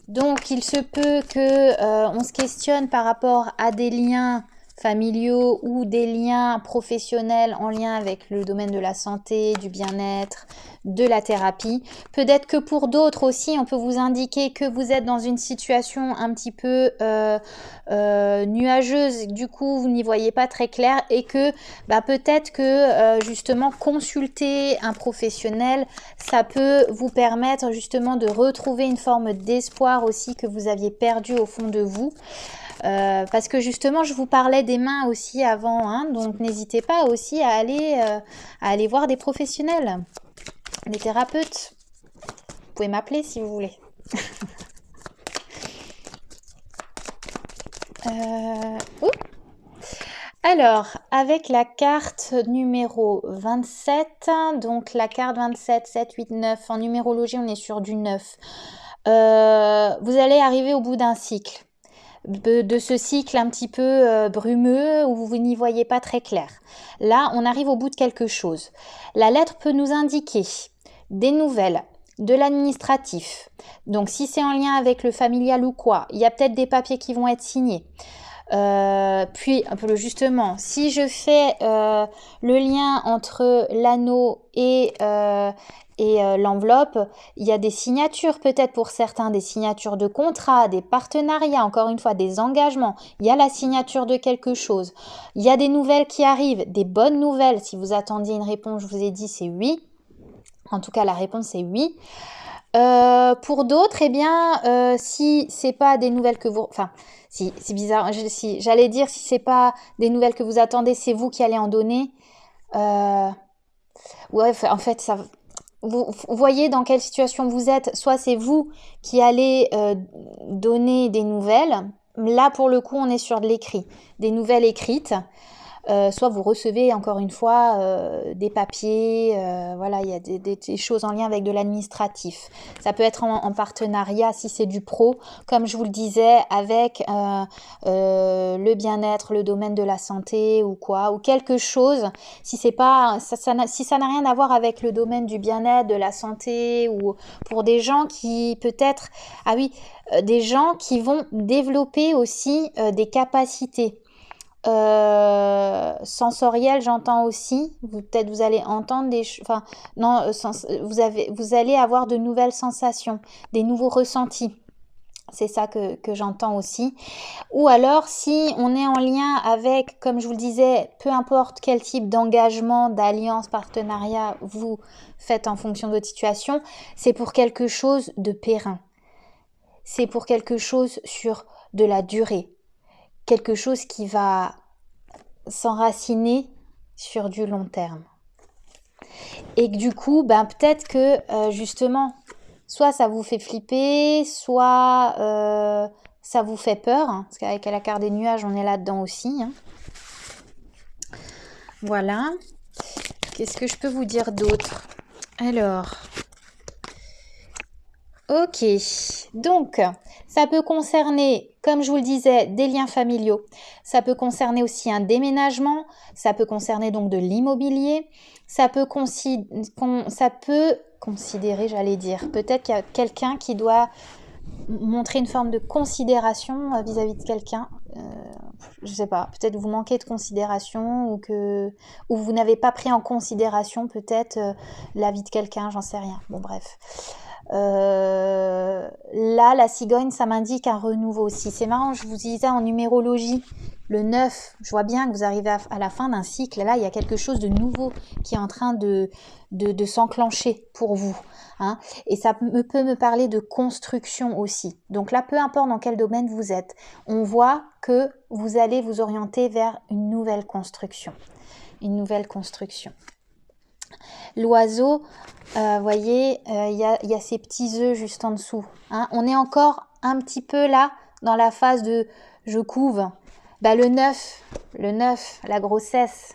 Donc, il se peut que on se questionne par rapport à des liens familiaux ou des liens professionnels en lien avec le domaine de la santé, du bien-être, de la thérapie. Peut-être que pour d'autres aussi, on peut vous indiquer que vous êtes dans une situation un petit peu nuageuse, du coup vous n'y voyez pas très clair et que peut-être que justement consulter un professionnel, ça peut vous permettre justement de retrouver une forme d'espoir aussi que vous aviez perdu au fond de vous. Parce que justement, je vous parlais des mains aussi avant, hein, donc n'hésitez pas aussi à aller voir des professionnels, des thérapeutes. Vous pouvez m'appeler si vous voulez. Alors, avec la carte numéro 27, donc la carte 27, 7, 8, 9, en numérologie, on est sur du 9. Vous allez arriver au bout d'un cycle. De ce cycle un petit peu brumeux où vous n'y voyez pas très clair. Là, on arrive au bout de quelque chose. La lettre peut nous indiquer des nouvelles, de l'administratif. Donc, si c'est en lien avec le familial ou quoi, il y a peut-être des papiers qui vont être signés. Puis, justement, si je fais le lien entre l'anneau et l'enveloppe, il y a des signatures peut-être pour certains, des signatures de contrats, des partenariats, encore une fois, des engagements. Il y a la signature de quelque chose. Il y a des nouvelles qui arrivent, des bonnes nouvelles. Si vous attendiez une réponse, je vous ai dit c'est oui. En tout cas, la réponse est oui. Pour d'autres, eh bien, si c'est pas des nouvelles que vous... Enfin, si, c'est bizarre. Si, j'allais dire, si c'est pas des nouvelles que vous attendez, c'est vous qui allez en donner. Euh, ouais, en fait, ça... Vous voyez dans quelle situation vous êtes. Soit c'est vous qui allez donner des nouvelles. Là, pour le coup, on est sur de l'écrit. Des nouvelles écrites. Soit vous recevez encore une fois des papiers, voilà, il y a des choses en lien avec de l'administratif. Ça peut être en partenariat si c'est du pro, comme je vous le disais, avec le bien-être, le domaine de la santé ou quoi, ou quelque chose. Si c'est pas, si ça n'a rien à voir avec le domaine du bien-être, de la santé, ou pour des gens qui peut-être, ah oui, des gens qui vont développer aussi des capacités. Sensoriel, j'entends aussi. Peut-être vous allez entendre des choses. Enfin, non, vous allez avoir de nouvelles sensations, des nouveaux ressentis. C'est ça que j'entends aussi. Ou alors, si on est en lien avec, comme je vous le disais, peu importe quel type d'engagement, d'alliance, partenariat vous faites en fonction de votre situation, c'est pour quelque chose de périn. C'est pour quelque chose sur de la durée. Quelque chose qui va s'enraciner sur du long terme. Et que du coup, ben, peut-être que justement, soit ça vous fait flipper, soit ça vous fait peur, hein, parce qu'avec la carte des nuages, on est là-dedans aussi. Hein. Voilà. Qu'est-ce que je peux vous dire d'autre? Alors, ok, donc ça peut concerner, comme je vous le disais, des liens familiaux. Ça peut concerner aussi un déménagement. Ça peut concerner donc de l'immobilier. Ça peut considérer, j'allais dire, peut-être qu'il y a quelqu'un qui doit montrer une forme de considération vis-à-vis de quelqu'un. Je sais pas, peut-être vous manquez de considération ou vous n'avez pas pris en considération peut-être la vie de quelqu'un, j'en sais rien. Bon bref. Là, la cigogne, ça m'indique un renouveau aussi. C'est marrant, je vous disais en numérologie, le 9, je vois bien que vous arrivez à la fin d'un cycle. Là, il y a quelque chose de nouveau qui est en train de s'enclencher pour vous. Hein. Et ça peut me parler de construction aussi. Donc là, peu importe dans quel domaine vous êtes, on voit que vous allez vous orienter vers une nouvelle construction. Une nouvelle construction. L'oiseau, voyez, il y a ces petits œufs juste en dessous. Hein. On est encore un petit peu là, dans la phase de je couve. Bah, le 9, la grossesse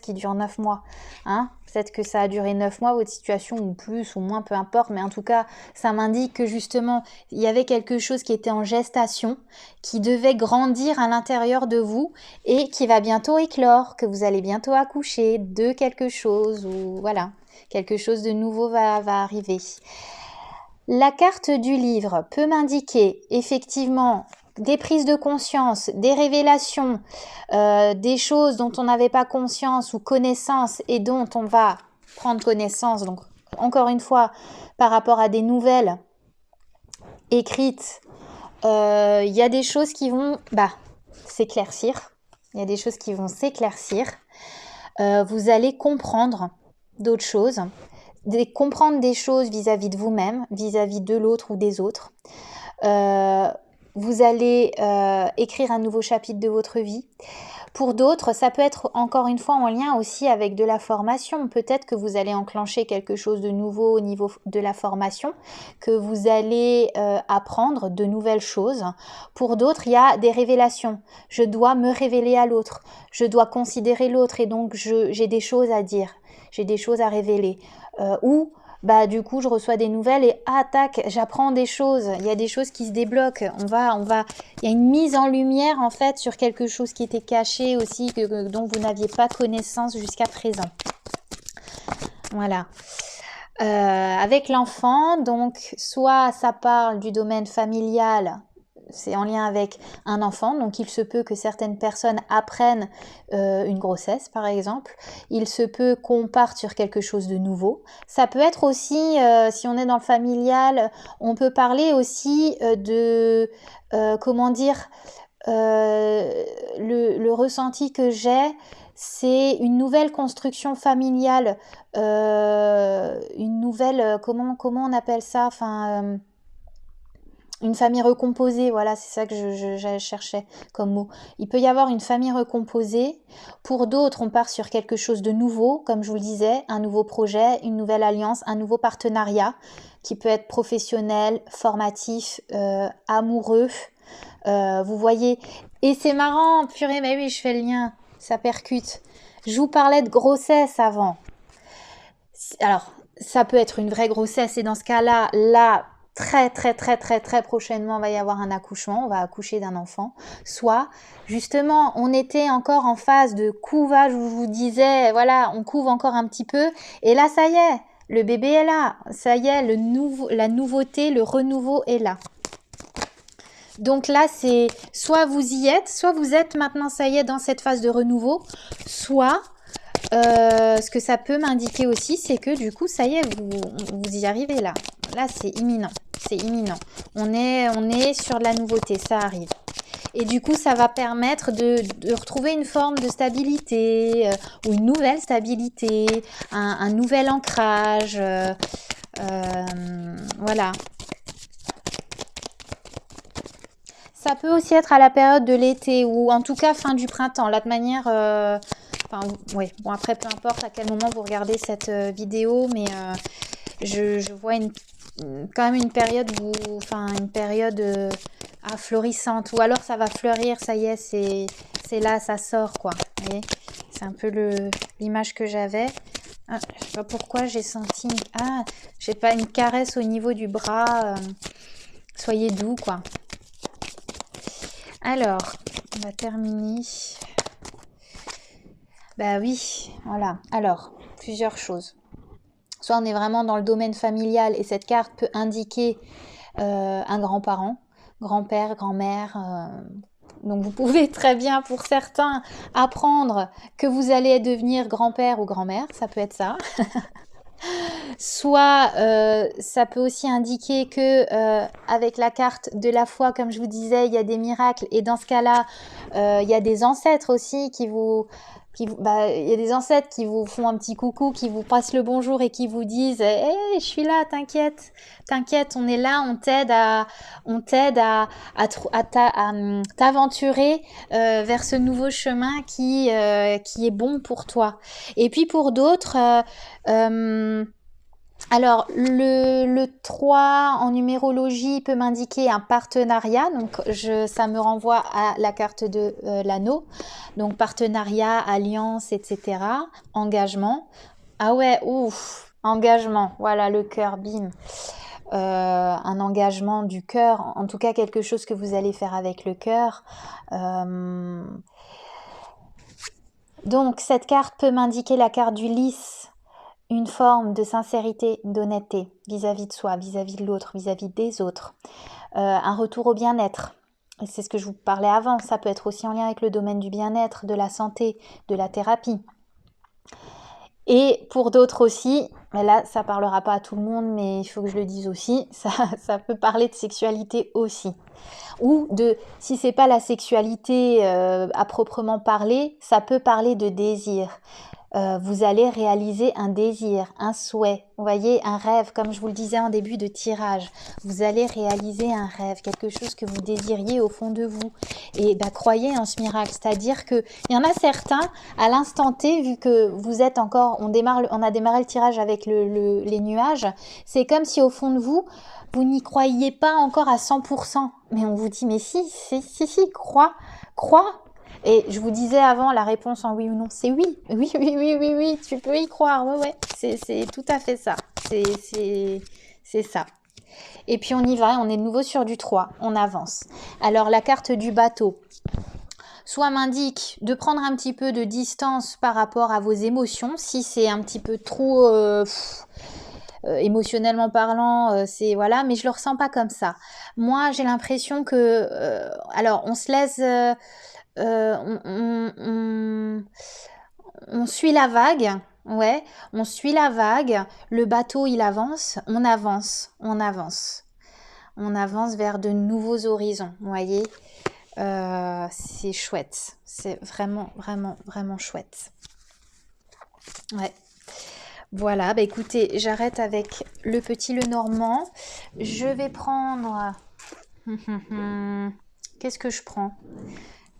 qui dure 9 mois. Hein. Peut-être que ça a duré 9 mois, votre situation, ou plus, ou moins, peu importe. Mais en tout cas, ça m'indique que justement, il y avait quelque chose qui était en gestation, qui devait grandir à l'intérieur de vous et qui va bientôt éclore, que vous allez bientôt accoucher de quelque chose, ou voilà, quelque chose de nouveau va arriver. La carte du livre peut m'indiquer effectivement des prises de conscience, des révélations, des choses dont on n'avait pas conscience ou connaissance et dont on va prendre connaissance. Donc, encore une fois, par rapport à des nouvelles écrites, il y a des choses qui vont s'éclaircir. Il y a des choses qui vont s'éclaircir. Vous allez comprendre d'autres choses. Comprendre des choses vis-à-vis de vous-même, vis-à-vis de l'autre ou des autres. Vous allez écrire un nouveau chapitre de votre vie. Pour d'autres, ça peut être encore une fois en lien aussi avec de la formation. Peut-être que vous allez enclencher quelque chose de nouveau au niveau de la formation, que vous allez apprendre de nouvelles choses. Pour d'autres, il y a des révélations. Je dois me révéler à l'autre. Je dois considérer l'autre et donc j'ai des choses à dire. J'ai des choses à révéler. Ou du coup je reçois des nouvelles et tac, j'apprends des choses, il y a des choses qui se débloquent, il y a une mise en lumière en fait sur quelque chose qui était caché aussi, dont vous n'aviez pas connaissance jusqu'à présent. Voilà. Avec l'enfant, donc soit ça parle du domaine familial, c'est en lien avec un enfant, donc il se peut que certaines personnes apprennent une grossesse par exemple, il se peut qu'on parte sur quelque chose de nouveau. Ça peut être aussi, si on est dans le familial, on peut parler aussi de, le ressenti que j'ai, c'est une nouvelle construction familiale, une nouvelle, comment on appelle ça? Enfin, une famille recomposée, voilà, c'est ça que je cherchais comme mot. Il peut y avoir une famille recomposée. Pour d'autres, on part sur quelque chose de nouveau, comme je vous le disais, un nouveau projet, une nouvelle alliance, un nouveau partenariat qui peut être professionnel, formatif, amoureux. Vous voyez, et c'est marrant, purée, mais oui, je fais le lien, ça percute. Je vous parlais de grossesse avant. Alors, ça peut être une vraie grossesse, et dans ce cas-là, là, très prochainement, il va y avoir un accouchement, on va accoucher d'un enfant. Soit, justement, on était encore en phase de couvage où je vous disais, voilà, on couve encore un petit peu, et là, ça y est, le bébé est là, ça y est, la nouveauté, le renouveau est là. Donc là, c'est soit vous y êtes, soit vous êtes maintenant, ça y est, dans cette phase de renouveau, soit ce que ça peut m'indiquer aussi, c'est que du coup, ça y est, vous y arrivez là. Là, c'est imminent. C'est imminent. On est sur de la nouveauté, ça arrive. Et du coup, ça va permettre de retrouver une forme de stabilité ou une nouvelle stabilité, un nouvel ancrage. Voilà. Ça peut aussi être à la période de l'été ou en tout cas fin du printemps. Là, de manière... Enfin, oui, bon après, peu importe à quel moment vous regardez cette vidéo, mais je vois quand même une période où... Enfin, une période florissante. Ou alors ça va fleurir, ça y est, c'est là, ça sort, quoi. Vous voyez, c'est un peu l'image que j'avais. Ah, je sais pas pourquoi j'ai senti... Ah, je sais pas, une caresse au niveau du bras. Soyez doux, quoi. Alors, on va terminer. Bah oui, voilà. Alors, plusieurs choses. Soit on est vraiment dans le domaine familial et cette carte peut indiquer un grand-parent, grand-père, grand-mère. Donc vous pouvez très bien, pour certains, apprendre que vous allez devenir grand-père ou grand-mère. Ça peut être ça. Soit ça peut aussi indiquer que avec la carte de la foi, comme je vous disais, il y a des miracles et dans ce cas-là, il y a des ancêtres aussi il y a des ancêtres qui vous font un petit coucou, qui vous passent le bonjour et qui vous disent hey, je suis là, t'inquiète, on est là, on t'aide à t'aventurer vers ce nouveau chemin qui est bon pour toi. Et puis pour d'autres, alors, le 3 en numérologie peut m'indiquer un partenariat. Donc, ça me renvoie à la carte de l'anneau. Donc, partenariat, alliance, etc. Engagement. Ah ouais, ouf, engagement. Voilà, le cœur, bim. Un engagement du cœur. En tout cas, quelque chose que vous allez faire avec le cœur. Donc, cette carte peut m'indiquer la carte du lys. Une forme de sincérité, d'honnêteté vis-à-vis de soi, vis-à-vis de l'autre, vis-à-vis des autres. Un retour au bien-être. Et c'est ce que je vous parlais avant. Ça peut être aussi en lien avec le domaine du bien-être, de la santé, de la thérapie. Et pour d'autres aussi, mais là, ça ne parlera pas à tout le monde, mais il faut que je le dise aussi, ça peut parler de sexualité aussi. Ou si c'est pas la sexualité à proprement parler, ça peut parler de désir. Vous allez réaliser un désir, un souhait, vous voyez, un rêve, comme je vous le disais en début de tirage. Vous allez réaliser un rêve, quelque chose que vous désiriez au fond de vous. Et croyez en ce miracle, c'est-à-dire qu'il y en a certains, à l'instant T, vu que vous êtes encore, on a démarré le tirage avec les nuages, c'est comme si au fond de vous, vous n'y croyez pas encore à 100%. Mais on vous dit, mais si, crois. Et je vous disais avant, la réponse en oui ou non, c'est oui. Oui, tu peux y croire. Ouais, c'est tout à fait ça. C'est ça. Et puis on y va, on est de nouveau sur du 3, on avance. Alors la carte du bateau, soit m'indique de prendre un petit peu de distance par rapport à vos émotions, si c'est un petit peu trop... émotionnellement parlant, c'est voilà, mais je le ressens pas comme ça. Moi, j'ai l'impression que... alors, on se laisse... on suit la vague, ouais, on suit la vague, le bateau il avance, on avance vers de nouveaux horizons, vous voyez. C'est chouette. C'est vraiment, vraiment, vraiment chouette. Ouais. Voilà, bah écoutez, j'arrête avec le petit Lenormand. Je vais prendre... Qu'est-ce que je prends?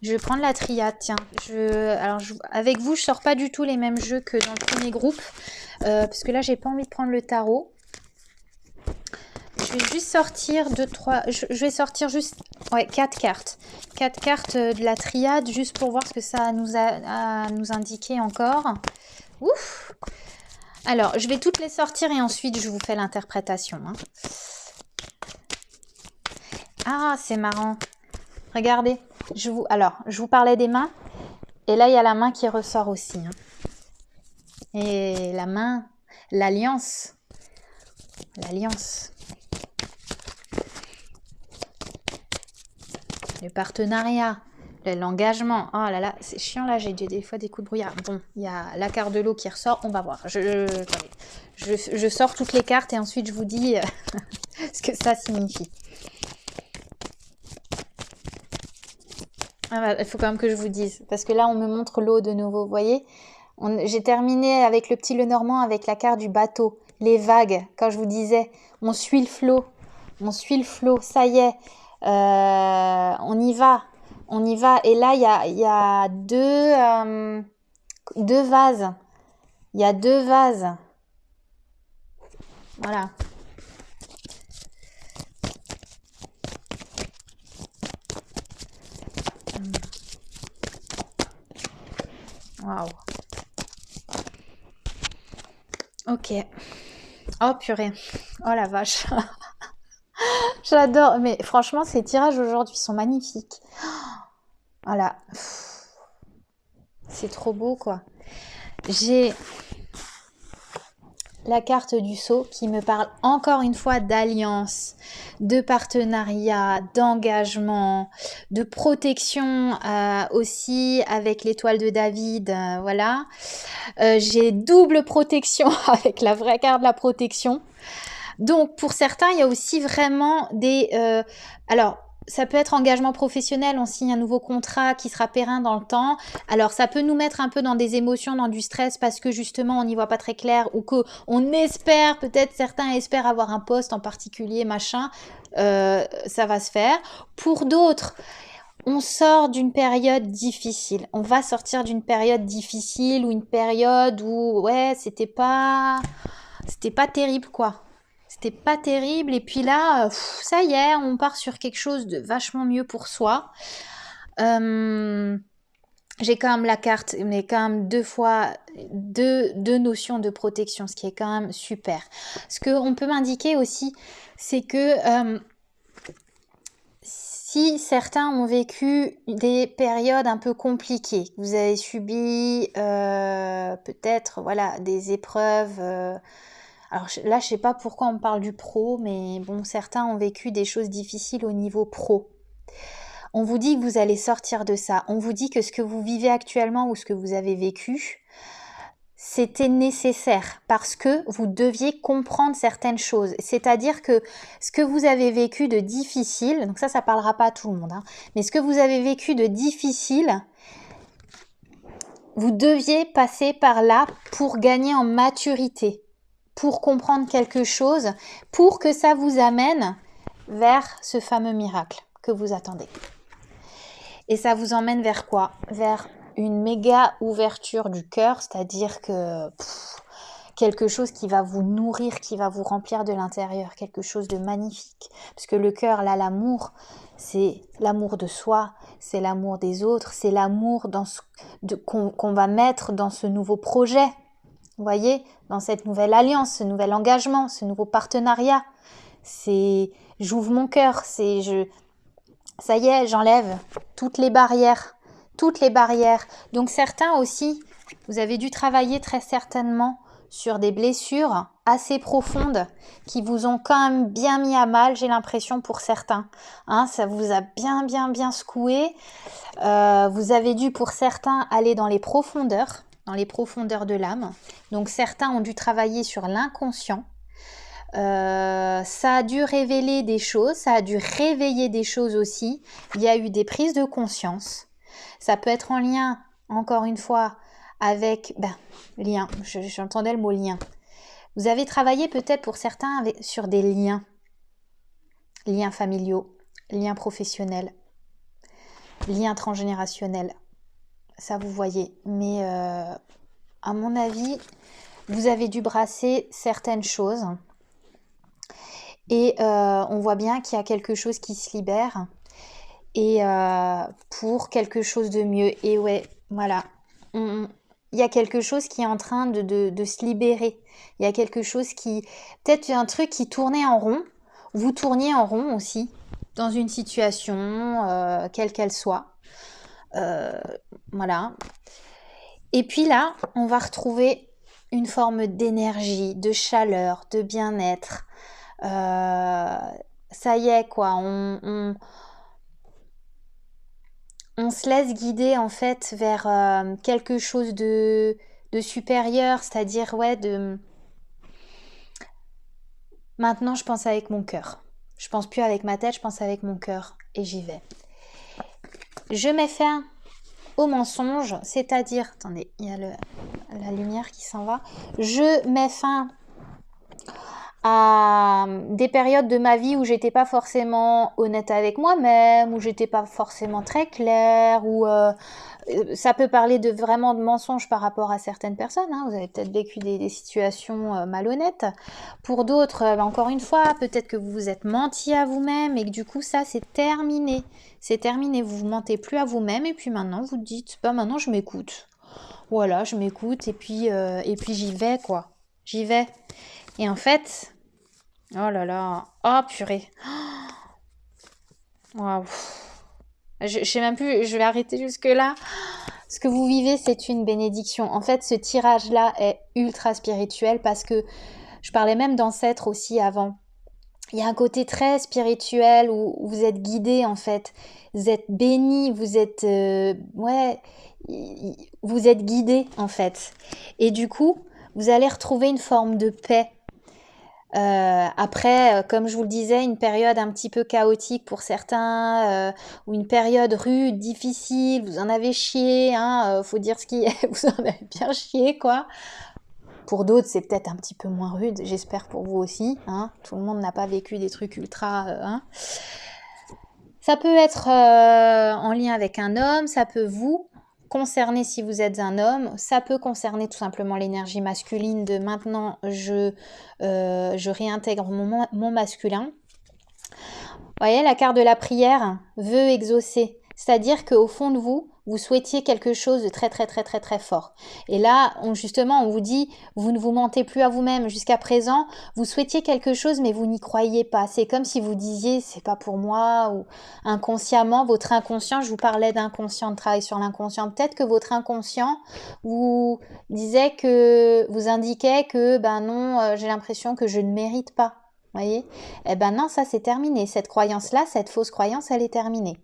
Je vais prendre la triade, tiens. Avec vous, je sors pas du tout les mêmes jeux que dans le premier groupe. Parce que là, j'ai pas envie de prendre le tarot. Je vais juste sortir 2-3... Je vais sortir juste... Ouais, 4 cartes. 4 cartes de la triade, juste pour voir ce que ça nous a à nous indiquer encore. Ouf! Alors, je vais toutes les sortir et ensuite, je vous fais l'interprétation. Hein. Ah, c'est marrant. Regardez. Alors, je vous parlais des mains. Et là, il y a la main qui ressort aussi. Hein. Et la main, l'alliance. L'alliance. Le partenariat. L'engagement. Oh là là, c'est chiant là, j'ai des fois des coups de brouillard. Bon, il y a la carte de l'eau qui ressort, on va voir. Je sors toutes les cartes et ensuite je vous dis ce que ça signifie. Ah bah, il faut quand même que je vous dise, parce que là on me montre l'eau de nouveau, vous voyez. J'ai terminé avec le petit Lenormand avec la carte du bateau, les vagues, quand je vous disais, on suit le flot, ça y est, on y va. Et là, il y a deux vases. Il y a 2 vases. Voilà. Waouh. Ok. Oh purée. Oh la vache. J'adore. Mais franchement, ces tirages aujourd'hui sont magnifiques. Voilà. C'est trop beau, quoi. J'ai la carte du sceau qui me parle encore une fois d'alliance, de partenariat, d'engagement, de protection aussi avec l'étoile de David, voilà. J'ai double protection avec la vraie carte de la protection. Donc pour certains, il y a aussi vraiment des... alors, ça peut être engagement professionnel, on signe un nouveau contrat qui sera périn dans le temps. Alors, ça peut nous mettre un peu dans des émotions, dans du stress parce que justement, on n'y voit pas très clair ou qu'on espère, peut-être certains espèrent avoir un poste en particulier, machin. Ça va se faire. Pour d'autres, on sort d'une période difficile. On va sortir d'une période difficile ou une période où, ouais, c'était pas terrible, quoi. C'était pas terrible et puis là, ça y est, on part sur quelque chose de vachement mieux pour soi. J'ai quand même la carte, mais quand même deux notions de protection, ce qui est quand même super. Ce qu'on peut m'indiquer aussi, c'est que si certains ont vécu des périodes un peu compliquées, vous avez subi peut-être voilà, des épreuves... alors là, je sais pas pourquoi on me parle du pro, mais bon, certains ont vécu des choses difficiles au niveau pro. On vous dit que vous allez sortir de ça. On vous dit que ce que vous vivez actuellement ou ce que vous avez vécu, c'était nécessaire parce que vous deviez comprendre certaines choses. C'est-à-dire que ce que vous avez vécu de difficile, donc ça parlera pas à tout le monde, hein, mais ce que vous avez vécu de difficile, vous deviez passer par là pour gagner en maturité, pour comprendre quelque chose, pour que ça vous amène vers ce fameux miracle que vous attendez. Et ça vous emmène vers quoi? Vers une méga ouverture du cœur, c'est-à-dire que quelque chose qui va vous nourrir, qui va vous remplir de l'intérieur, quelque chose de magnifique. Parce que le cœur, là, l'amour, c'est l'amour de soi, c'est l'amour des autres, c'est l'amour qu'on va mettre dans ce nouveau projet. Vous voyez, dans cette nouvelle alliance, ce nouvel engagement, ce nouveau partenariat. J'ouvre mon cœur, ça y est, j'enlève toutes les barrières. Donc certains aussi, vous avez dû travailler très certainement sur des blessures assez profondes qui vous ont quand même bien mis à mal, j'ai l'impression pour certains. Hein, ça vous a bien secoué. Vous avez dû pour certains aller dans les profondeurs de l'âme. Donc certains ont dû travailler sur l'inconscient. Ça a dû révéler des choses, ça a dû réveiller des choses aussi. Il y a eu des prises de conscience. Ça peut être en lien, encore une fois, avec lien. J'entendais le mot lien. Vous avez travaillé peut-être pour certains sur des liens. Liens familiaux, liens professionnels, liens transgénérationnels. Ça, vous voyez. Mais à mon avis, vous avez dû brasser certaines choses. Et on voit bien qu'il y a quelque chose qui se libère. Et pour quelque chose de mieux. Et ouais, voilà. Il y a quelque chose qui est en train de se libérer. Il y a quelque chose qui... Peut-être un truc qui tournait en rond. Vous tourniez en rond aussi. Dans une situation, quelle qu'elle soit. Voilà. Et puis là, on va retrouver une forme d'énergie, de chaleur, de bien-être. Ça y est, quoi. On se laisse guider, en fait, vers quelque chose de supérieur. C'est-à-dire, ouais, Maintenant, je pense avec mon cœur. Je pense plus avec ma tête, je pense avec mon cœur. Et j'y vais. Je mets fin au mensonge, c'est-à-dire... Attendez, il y a la lumière qui s'en va. Je mets fin à des périodes de ma vie où j'étais pas forcément honnête avec moi-même, où j'étais pas forcément très claire, où ça peut parler vraiment de mensonges par rapport à certaines personnes. Hein. Vous avez peut-être vécu des situations malhonnêtes. Pour d'autres, encore une fois, peut-être que vous vous êtes menti à vous-même et que du coup ça c'est terminé. C'est terminé, vous vous mentez plus à vous-même et puis maintenant vous dites, maintenant je m'écoute. Voilà, je m'écoute et puis j'y vais quoi. J'y vais. Et en fait, oh là là, oh purée. Waouh. Je sais même plus, je vais arrêter jusque là. Ce que vous vivez, c'est une bénédiction. En fait, ce tirage-là est ultra spirituel parce que je parlais même d'ancêtres aussi avant. Il y a un côté très spirituel où vous êtes guidé en fait. Vous êtes béni, vous êtes... vous êtes guidé en fait. Et du coup, vous allez retrouver une forme de paix. Après, comme je vous le disais, une période un petit peu chaotique pour certains, ou une période rude, difficile, vous en avez chié, hein, faut dire ce qui est, vous en avez bien chié, quoi. Pour d'autres, c'est peut-être un petit peu moins rude, j'espère pour vous aussi, hein. Tout le monde n'a pas vécu des trucs ultra... hein. Ça peut être en lien avec un homme, ça peut vous concerner si vous êtes un homme, ça peut concerner tout simplement l'énergie masculine de maintenant je réintègre mon masculin. Vous voyez, la carte de la prière veut exaucer, c'est-à-dire qu'au fond de vous, vous souhaitiez quelque chose de très très très très très fort. Et là, justement, on vous dit, vous ne vous mentez plus à vous-même. Jusqu'à présent, vous souhaitiez quelque chose, mais vous n'y croyez pas. C'est comme si vous disiez, c'est pas pour moi, ou inconsciemment, votre inconscient, je vous parlais d'inconscient, de travail sur l'inconscient. Peut-être que votre inconscient vous disait que, vous indiquait que, ben non, j'ai l'impression que je ne mérite pas. Voyez? Eh ben non, ça c'est terminé. Cette croyance-là, cette fausse croyance, elle est terminée.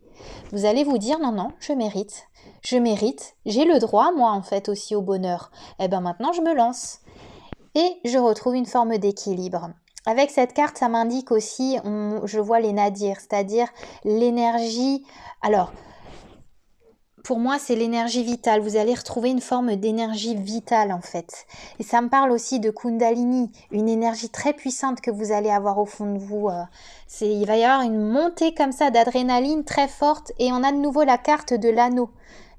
Vous allez vous dire, non, non, je mérite, j'ai le droit, moi, en fait, aussi au bonheur. Eh ben maintenant, je me lance. Et je retrouve une forme d'équilibre. Avec cette carte, ça m'indique aussi, je vois les nadirs, c'est-à-dire l'énergie. Alors, pour moi, c'est l'énergie vitale. Vous allez retrouver une forme d'énergie vitale, en fait. Et ça me parle aussi de Kundalini, une énergie très puissante que vous allez avoir au fond de vous. Il va y avoir une montée comme ça d'adrénaline très forte. Et on a de nouveau la carte de l'anneau,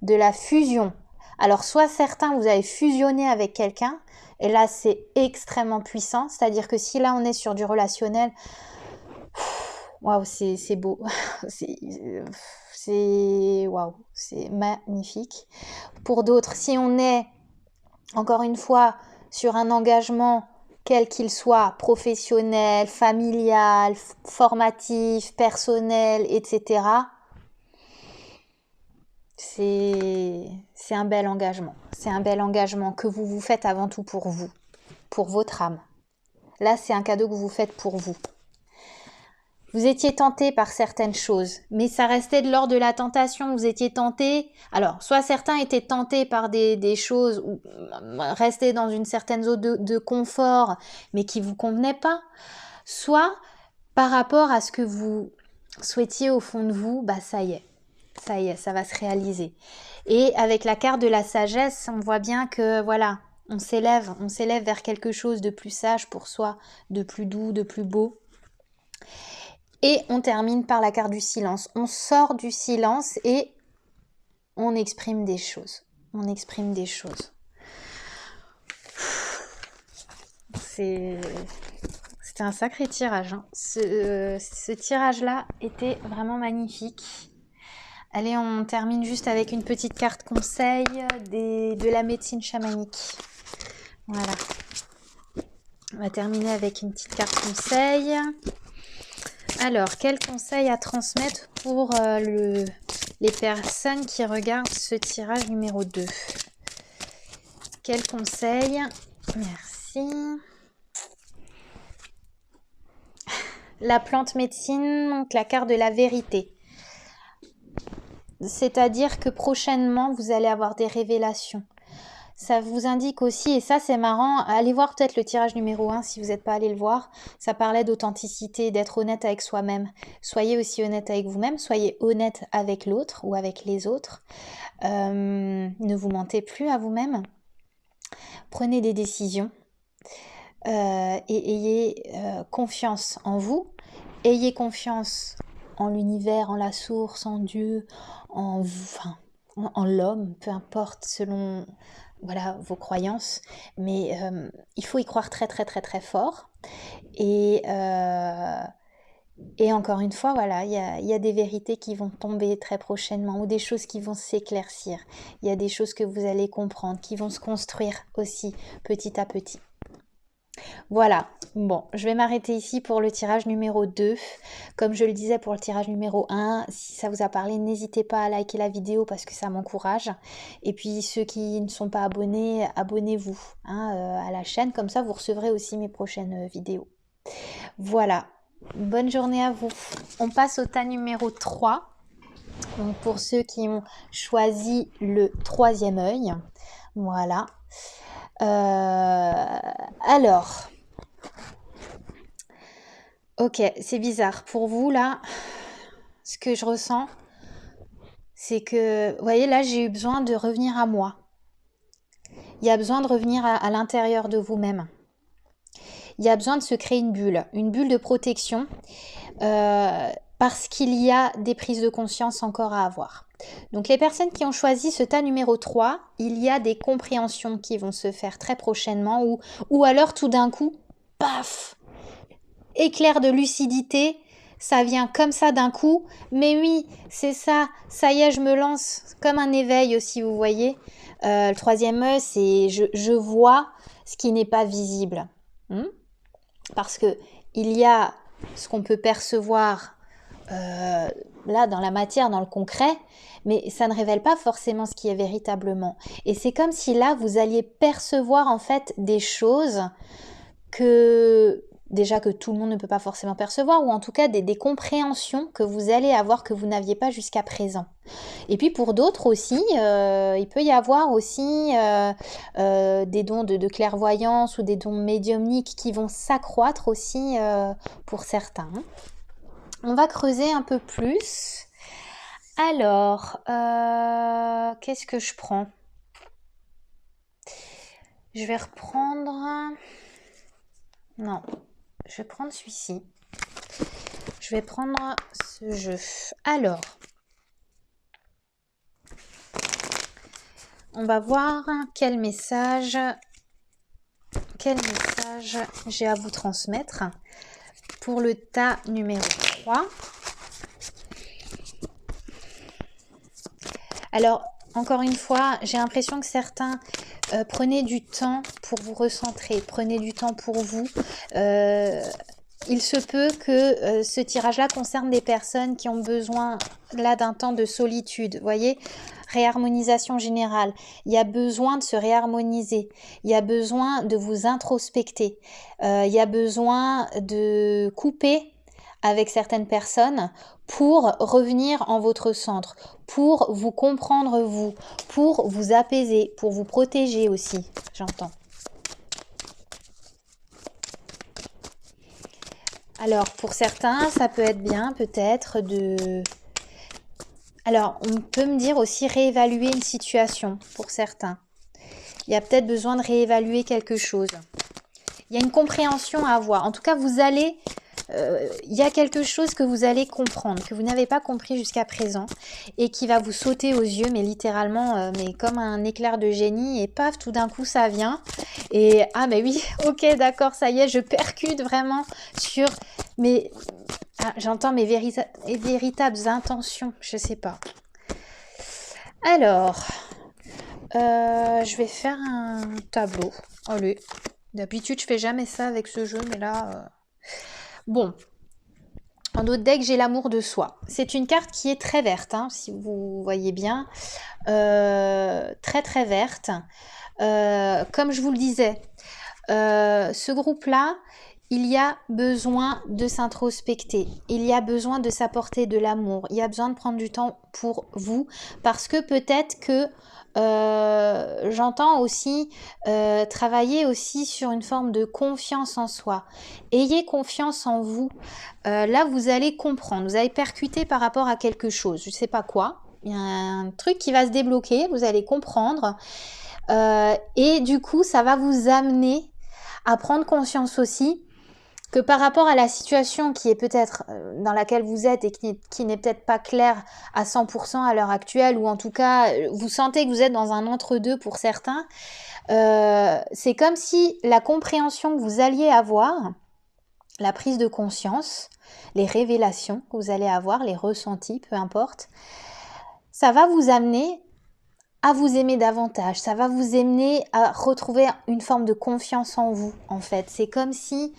de la fusion. Alors, soit certains, vous avez fusionné avec quelqu'un. Et là, c'est extrêmement puissant. C'est-à-dire que si là, on est sur du relationnel, waouh, c'est beau. Waouh, c'est magnifique. Pour d'autres, si on est, encore une fois, sur un engagement, quel qu'il soit, professionnel, familial, formatif, personnel, etc., c'est un bel engagement. C'est un bel engagement que vous faites avant tout pour vous, pour votre âme. Là, c'est un cadeau que vous faites pour vous. vous étiez tenté par certaines choses, mais ça restait de l'ordre de la tentation. Vous étiez tenté. Alors, soit certains étaient tentés par des choses ou restaient dans une certaine zone de confort, mais qui vous convenaient pas. Soit par rapport à ce que vous souhaitiez au fond de vous, bah ça y est, ça va se réaliser. Et avec la carte de la sagesse, on voit bien que voilà, on s'élève vers quelque chose de plus sage pour soi, de plus doux, de plus beau. Et on termine par la carte du silence. On sort du silence et on exprime des choses. On exprime des choses. C'était un sacré tirage. Hein. Ce tirage-là était vraiment magnifique. Allez, on termine juste avec une petite carte conseil de la médecine chamanique. Voilà. On va terminer avec une petite carte conseil. Alors, quel conseil à transmettre pour les personnes qui regardent ce tirage numéro 2? Quel conseil? Merci. La plante médecine, donc la carte de la vérité. C'est-à-dire que prochainement, vous allez avoir des révélations. Ça vous indique aussi, et ça c'est marrant, allez voir peut-être le tirage numéro 1 si vous n'êtes pas allé le voir. Ça parlait d'authenticité, d'être honnête avec soi-même. Soyez aussi honnête avec vous-même, soyez honnête avec l'autre ou avec les autres. Ne vous mentez plus à vous-même. Prenez des décisions et ayez confiance en vous. Ayez confiance en l'univers, en la source, en Dieu, en l'homme, peu importe selon voilà vos croyances, mais il faut y croire très très très très fort. Et encore une fois, voilà, il y a des vérités qui vont tomber très prochainement ou des choses qui vont s'éclaircir. Il y a des choses que vous allez comprendre, qui vont se construire aussi petit à petit. Voilà, bon, je vais m'arrêter ici pour le tirage numéro 2. Comme je le disais pour le tirage numéro 1, si ça vous a parlé, n'hésitez pas à liker la vidéo parce que ça m'encourage. Et puis ceux qui ne sont pas abonnés, abonnez-vous à la chaîne, comme ça vous recevrez aussi mes prochaines vidéos. Voilà, bonne journée à vous. On passe au tas numéro 3. Donc pour ceux qui ont choisi le 3e œil, voilà. Alors, ok, c'est bizarre. Pour vous, là, ce que je ressens, c'est que, vous voyez, là, j'ai eu besoin de revenir à moi. Il y a besoin de revenir à l'intérieur de vous-même. Il y a besoin de se créer une bulle de protection, parce qu'il y a des prises de conscience encore à avoir. Donc les personnes qui ont choisi ce tas numéro 3, il y a des compréhensions qui vont se faire très prochainement ou alors tout d'un coup, paf, éclair de lucidité, ça vient comme ça d'un coup, mais oui, c'est ça, ça y est, je me lance, comme un éveil aussi, vous voyez. Le 3e œil, c'est je vois ce qui n'est pas visible. Parce que il y a ce qu'on peut percevoir là dans la matière, dans le concret, mais ça ne révèle pas forcément ce qui est véritablement. Et c'est comme si là, vous alliez percevoir en fait des choses que tout le monde ne peut pas forcément percevoir, ou en tout cas des compréhensions que vous allez avoir que vous n'aviez pas jusqu'à présent. Et puis pour d'autres aussi, il peut y avoir aussi des dons de clairvoyance ou des dons médiumniques qui vont s'accroître aussi pour certains. On va creuser un peu plus. Alors, qu'est-ce que je prends? Je vais reprendre... Non, je vais prendre celui-ci. Je vais prendre ce jeu. Alors, on va voir quel message j'ai à vous transmettre pour le tas numéro 3. Alors, encore une fois, j'ai l'impression que certains prenez du temps pour vous recentrer, prenez du temps pour vous. Il se peut que ce tirage-là concerne des personnes qui ont besoin là d'un temps de solitude, vous voyez, réharmonisation générale. Il y a besoin de se réharmoniser, il y a besoin de vous introspecter, il y a besoin de couper avec certaines personnes pour revenir en votre centre, pour vous comprendre vous, pour vous apaiser, pour vous protéger aussi, j'entends. Alors, pour certains, ça peut être bien peut-être de... Alors, on peut me dire aussi réévaluer une situation pour certains. Il y a peut-être besoin de réévaluer quelque chose. Il y a une compréhension à avoir. En tout cas, vous allez... il y a quelque chose que vous allez comprendre, que vous n'avez pas compris jusqu'à présent et qui va vous sauter aux yeux, mais littéralement, mais comme un éclair de génie et paf, tout d'un coup ça vient et ah mais oui, ok d'accord, ça y est, je percute vraiment sur mes, j'entends mes véritables intentions, je sais pas. Alors, je vais faire un tableau. Allez, d'habitude je fais jamais ça avec ce jeu, mais là... Bon, en autre deck, j'ai l'amour de soi. C'est une carte qui est très verte, hein, si vous voyez bien. Très très verte. Comme je vous le disais, ce groupe-là, il y a besoin de s'introspecter. Il y a besoin de s'apporter de l'amour. Il y a besoin de prendre du temps pour vous. Parce que peut-être que j'entends aussi travailler aussi sur une forme de confiance en soi. Ayez confiance en vous. Là, vous allez comprendre, vous allez percuter par rapport à quelque chose. Je ne sais pas quoi. Il y a un truc qui va se débloquer, vous allez comprendre. Et du coup, ça va vous amener à prendre conscience aussi que par rapport à la situation qui est peut-être dans laquelle vous êtes et qui n'est peut-être pas claire à 100% à l'heure actuelle, ou en tout cas, vous sentez que vous êtes dans un entre-deux pour certains, c'est comme si la compréhension que vous alliez avoir, la prise de conscience, les révélations que vous allez avoir, les ressentis, peu importe, ça va vous amener à vous aimer davantage, ça va vous amener à retrouver une forme de confiance en vous, en fait. C'est comme si,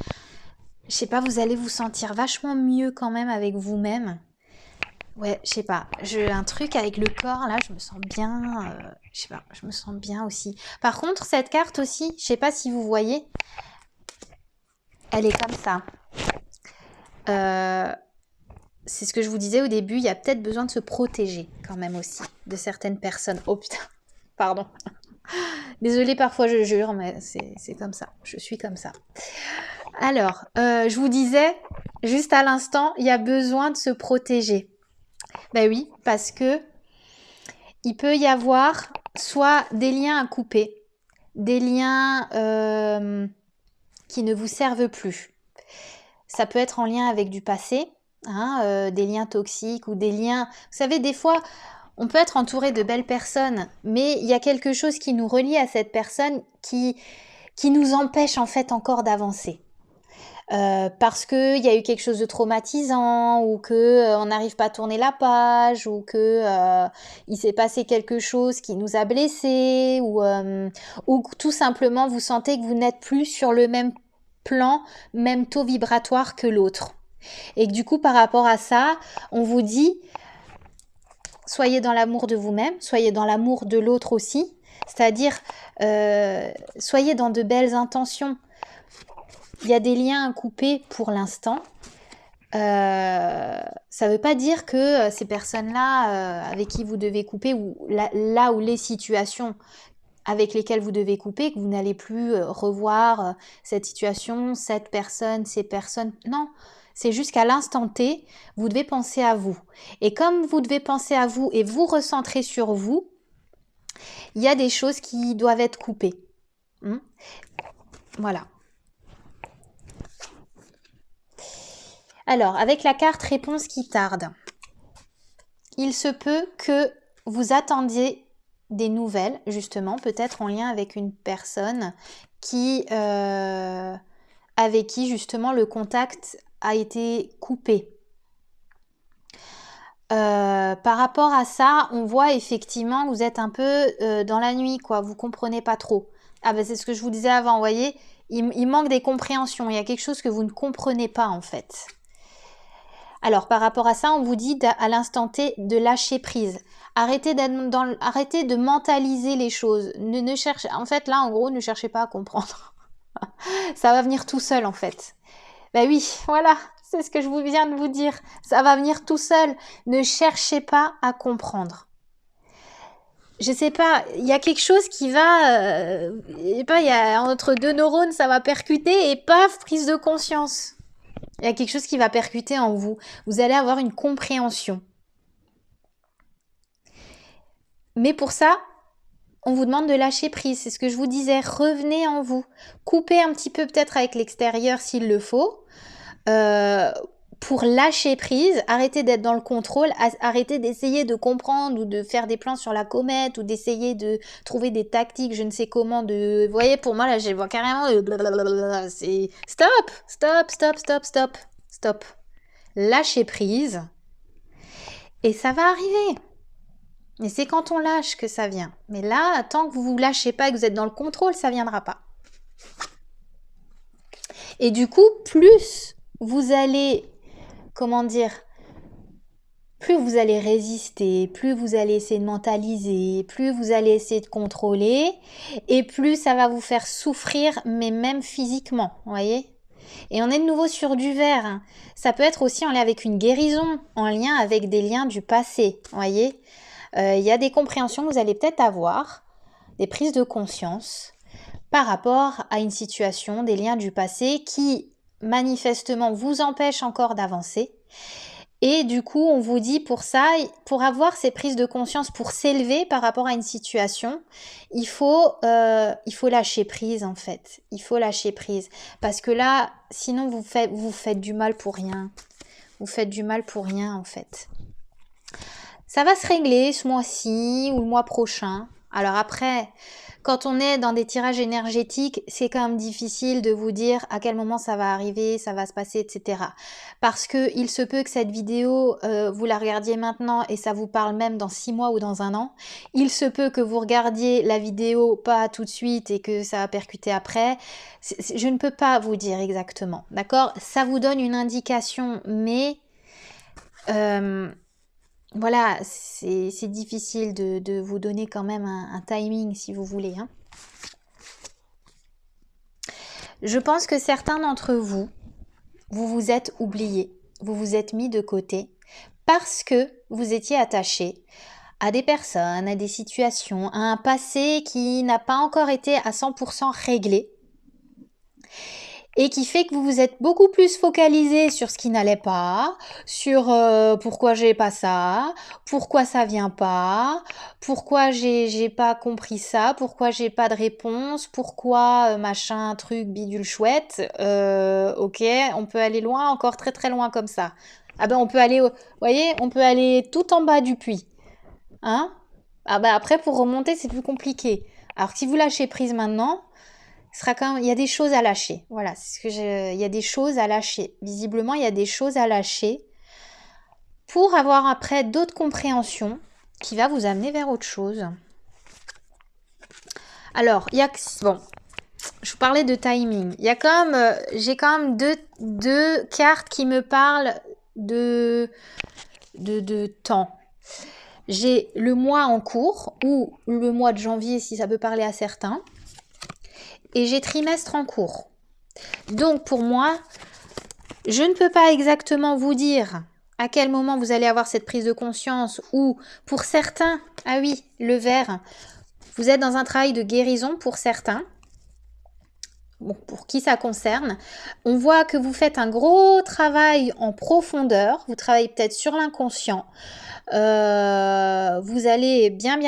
je sais pas, vous allez vous sentir vachement mieux quand même avec vous-même. Ouais, je sais pas, j'ai un truc avec le corps, là, je me sens bien, je sais pas, je me sens bien aussi. Par contre, cette carte aussi, je sais pas si vous voyez, elle est comme ça. C'est ce que je vous disais au début, il y a peut-être besoin de se protéger quand même aussi de certaines personnes. Oh putain, pardon. Désolée, parfois je jure, mais c'est comme ça. Je suis comme ça. Alors, je vous disais, juste à l'instant, il y a besoin de se protéger. Ben oui, parce que il peut y avoir soit des liens à couper, des liens qui ne vous servent plus. Ça peut être en lien avec du passé, hein, des liens toxiques ou des liens... Vous savez, des fois, on peut être entouré de belles personnes, mais il y a quelque chose qui nous relie à cette personne qui nous empêche en fait encore d'avancer. Parce qu'il y a eu quelque chose de traumatisant, ou que on n'arrive pas à tourner la page, ou que il s'est passé quelque chose qui nous a blessés, ou tout simplement vous sentez que vous n'êtes plus sur le même plan, même taux vibratoire que l'autre. Et que du coup, par rapport à ça, on vous dit, soyez dans l'amour de vous-même, soyez dans l'amour de l'autre aussi, c'est-à-dire, soyez dans de belles intentions. Il y a des liens à couper pour l'instant. Ça ne veut pas dire que ces personnes-là avec qui vous devez couper, ou là où les situations avec lesquelles vous devez couper, que vous n'allez plus revoir cette situation, cette personne, ces personnes. Non, c'est juste qu'à l'instant T, vous devez penser à vous. Et comme vous devez penser à vous et vous recentrer sur vous, il y a des choses qui doivent être coupées. Voilà. Alors, avec la carte réponse qui tarde, il se peut que vous attendiez des nouvelles, justement, peut-être en lien avec une personne avec qui, justement, le contact a été coupé. Par rapport à ça, on voit effectivement que vous êtes un peu dans la nuit, quoi. Vous comprenez pas trop. Ah ben c'est ce que je vous disais avant, vous voyez, il manque des compréhensions. Il y a quelque chose que vous ne comprenez pas, en fait. Alors, par rapport à ça, on vous dit à l'instant T de lâcher prise. Arrêtez de mentaliser les choses. Ne cherchez, en fait, là, en gros, ne cherchez pas à comprendre. Ça va venir tout seul, en fait. Ben oui, voilà, C'est ce que je viens de vous dire. Ça va venir tout seul. Ne cherchez pas à comprendre. Je sais pas, il y a quelque chose qui va... je sais pas, il y a entre deux neurones, ça va percuter et paf, prise de conscience. Il y a quelque chose qui va percuter en vous. Vous allez avoir une compréhension. Mais pour ça, on vous demande de lâcher prise. C'est ce que je vous disais. Revenez en vous. Coupez un petit peu peut-être avec l'extérieur s'il le faut. Pour lâcher prise, arrêtez d'être dans le contrôle, arrêtez d'essayer de comprendre ou de faire des plans sur la comète ou d'essayer de trouver des tactiques, je ne sais comment, Vous voyez, pour moi, là, je vois carrément... C'est... Stop. Lâchez prise. Et ça va arriver. Et c'est quand on lâche que ça vient. Mais là, tant que vous vous lâchez pas et que vous êtes dans le contrôle, ça viendra pas. Et du coup, plus vous allez... Comment dire, plus vous allez résister, plus vous allez essayer de mentaliser, plus vous allez essayer de contrôler, et plus ça va vous faire souffrir, mais même physiquement, vous voyez. Et on est de nouveau sur du vert. Hein. Ça peut être aussi en lien avec une guérison, en lien avec des liens du passé, vous voyez. Y a des compréhensions que vous allez peut-être avoir, des prises de conscience par rapport à une situation, des liens du passé qui manifestement vous empêchent encore d'avancer. Et du coup, on vous dit pour ça, pour avoir ces prises de conscience, pour s'élever par rapport à une situation, il faut lâcher prise en fait. Il faut lâcher prise. Parce que là, sinon vous faites du mal pour rien. Vous faites du mal pour rien en fait. Ça va se régler ce mois-ci ou le mois prochain. Alors après, quand on est dans des tirages énergétiques, c'est quand même difficile de vous dire à quel moment ça va arriver, ça va se passer, etc. Parce que il se peut que cette vidéo, vous la regardiez maintenant et ça vous parle même dans 6 mois ou dans 1 an. Il se peut que vous regardiez la vidéo pas tout de suite et que ça va percuter après. Je ne peux pas vous dire exactement, d'accord? Ça vous donne une indication, mais... voilà, c'est difficile de vous donner quand même un timing si vous voulez. Hein. Je pense que certains d'entre vous, vous vous êtes oubliés, vous vous êtes mis de côté parce que vous étiez attachés à des personnes, à des situations, à un passé qui n'a pas encore été à 100% réglé. Et qui fait que vous vous êtes beaucoup plus focalisé sur ce qui n'allait pas, sur pourquoi j'ai pas ça, pourquoi ça vient pas, pourquoi j'ai pas compris ça, pourquoi j'ai pas de réponse, pourquoi machin, truc, bidule chouette. Ok, on peut aller loin, encore très très loin comme ça. Ah ben on peut aller, vous voyez, on peut aller tout en bas du puits. Hein? Ah ben après pour remonter c'est plus compliqué. Alors si vous lâchez prise maintenant, il y a des choses à lâcher. Voilà, il y a des choses à lâcher. Visiblement, il y a des choses à lâcher pour avoir après d'autres compréhensions qui va vous amener vers autre chose. Alors, bon, je vous parlais de timing. J'ai quand même deux cartes qui me parlent de temps. J'ai le mois en cours ou le mois de janvier si ça peut parler à certains. Et j'ai trimestre en cours. Donc pour moi, je ne peux pas exactement vous dire à quel moment vous allez avoir cette prise de conscience ou pour certains, ah oui, le vert, vous êtes dans un travail de guérison pour certains. Bon, pour qui ça concerne, on voit que vous faites un gros travail en profondeur, vous travaillez peut-être sur l'inconscient, vous allez bien